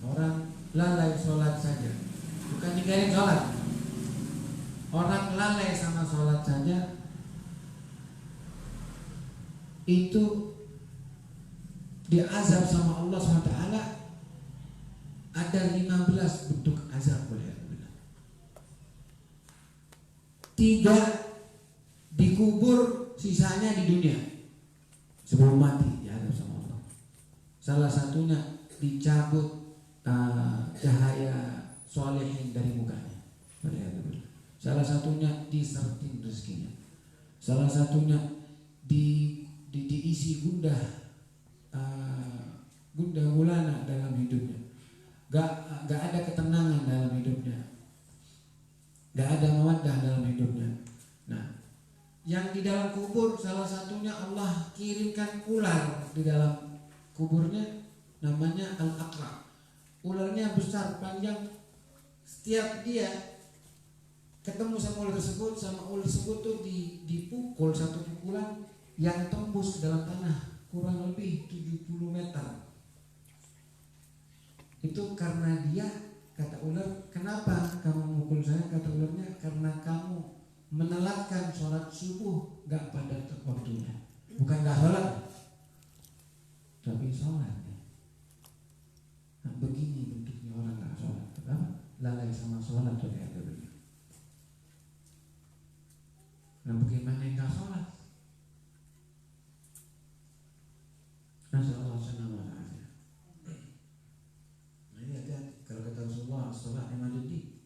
orang lalai sholat saja, bukan ninggalin sholat. Orang lalai sama sholat saja, itu diazab sama Allah SWT. Ada 15 bentuk azab boleh. 3 dikubur, sisanya di dunia sebelum mati diazab sama Allah. Salah satunya dicabut cahaya solehin dari mukanya. Salah satunya diserting rezekinya. Salah satunya diisi gundah gulana dalam hidupnya. Gak ada ketenangan dalam hidupnya. Gak ada mawaddah dalam hidupnya. Nah, yang di dalam kubur salah satunya Allah kirimkan ular di dalam kuburnya, namanya Al-Aqra. Ularnya besar, panjang. Setiap dia ketemu sama ular tersebut tuh dipukul satu pukulan yang tembus ke dalam tanah kurang lebih 70 meter. Itu karena dia, kata ular, kenapa kamu memukul saya? Kata ularnya, karena kamu menelatkan sholat subuh gak pada waktunya. Bukan gak sholat, tapi sholat. Nah, begini bentuknya orang gak sholat. Kenapa? Lalai sama sholat tuh kayak begini. Nah, bagaimana yang gak sholat? Masya Allah, senang aja. Nah ini hati-hati. Kalau kata Rasulullah, sholat yang ada di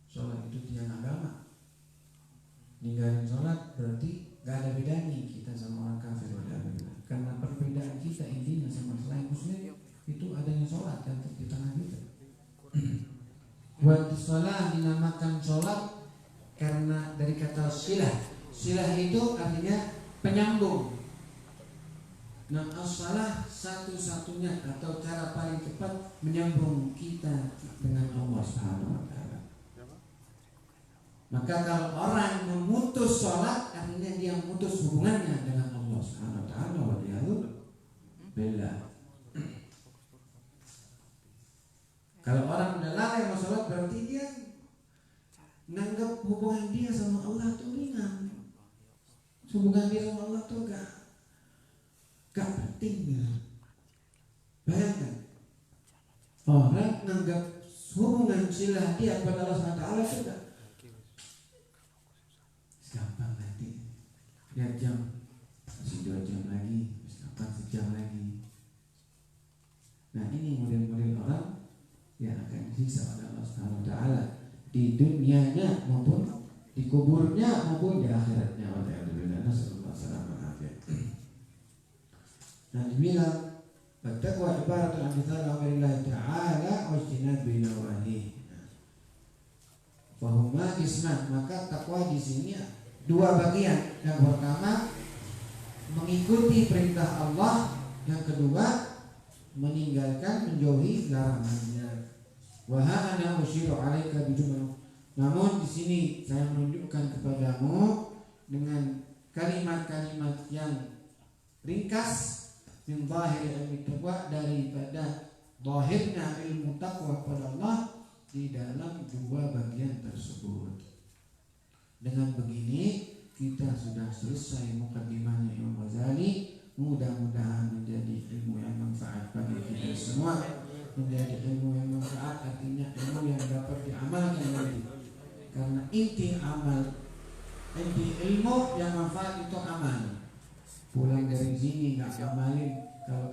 sholat itu tiang agama. Ninggalin sholat berarti gak ada bedanya kita sama orang kafir. Karena perbedaan kita intinya sama selain muslim itu adanya sholat yang di tengah kita. Buat sholat dinamakan sholat karena dari kata silah. Silah itu artinya penyambung. Nah, as-salah satu-satunya atau cara paling cepat menyambung kita dengan Allah Subhanahu wa taala. Maka kalau orang memutus sholat, artinya dia memutus hubungannya dengan Allah Subhanahu wa taala. Waliyahulillah. Kalau orang udah lalai sama sholat, berarti dia menganggap hubungan dia sama Allah itu ringan. Hubungan dia sama Allah itu gak penting ya. Bayangkan orang menganggap hubungan silah dia kepada Allah SWT itu gak gampang nanti. Lihat jam, masih 2 jam lagi, kapan sejam lagi. Nah ini model-model orang yang akan disiksa oleh Allah SWT di dunianya maupun di kuburnya maupun di akhiratnya. Nah dibilang at-taqwa ibaratun an mithal amrillah ta'ala wa ijtinabi nawahi. Fahuma qisman, maka takwa di sini 2 bagian. Yang pertama mengikuti perintah Allah, yang kedua meninggalkan menjauhi larangannya. Wa ana usyiru 'alaika bijumlah. Namun di sini saya menunjukkan kepadamu dengan kalimat-kalimat yang ringkas min zahir ilmi taqwa, daripada zahirnya ilmu taqwa kepada Allah di dalam 2 bagian tersebut. Dengan begini kita sudah selesai mukaddimahnya Imam Ghazali. Mudah-mudahan menjadi ilmu yang manfaat bagi kita semua. Menjadi ilmu yang manfaat artinya ilmu yang dapat diamalkan nanti. Karena inti ilmu yang manfaat itu amal. Pulang dari sini nggak amalin, kalau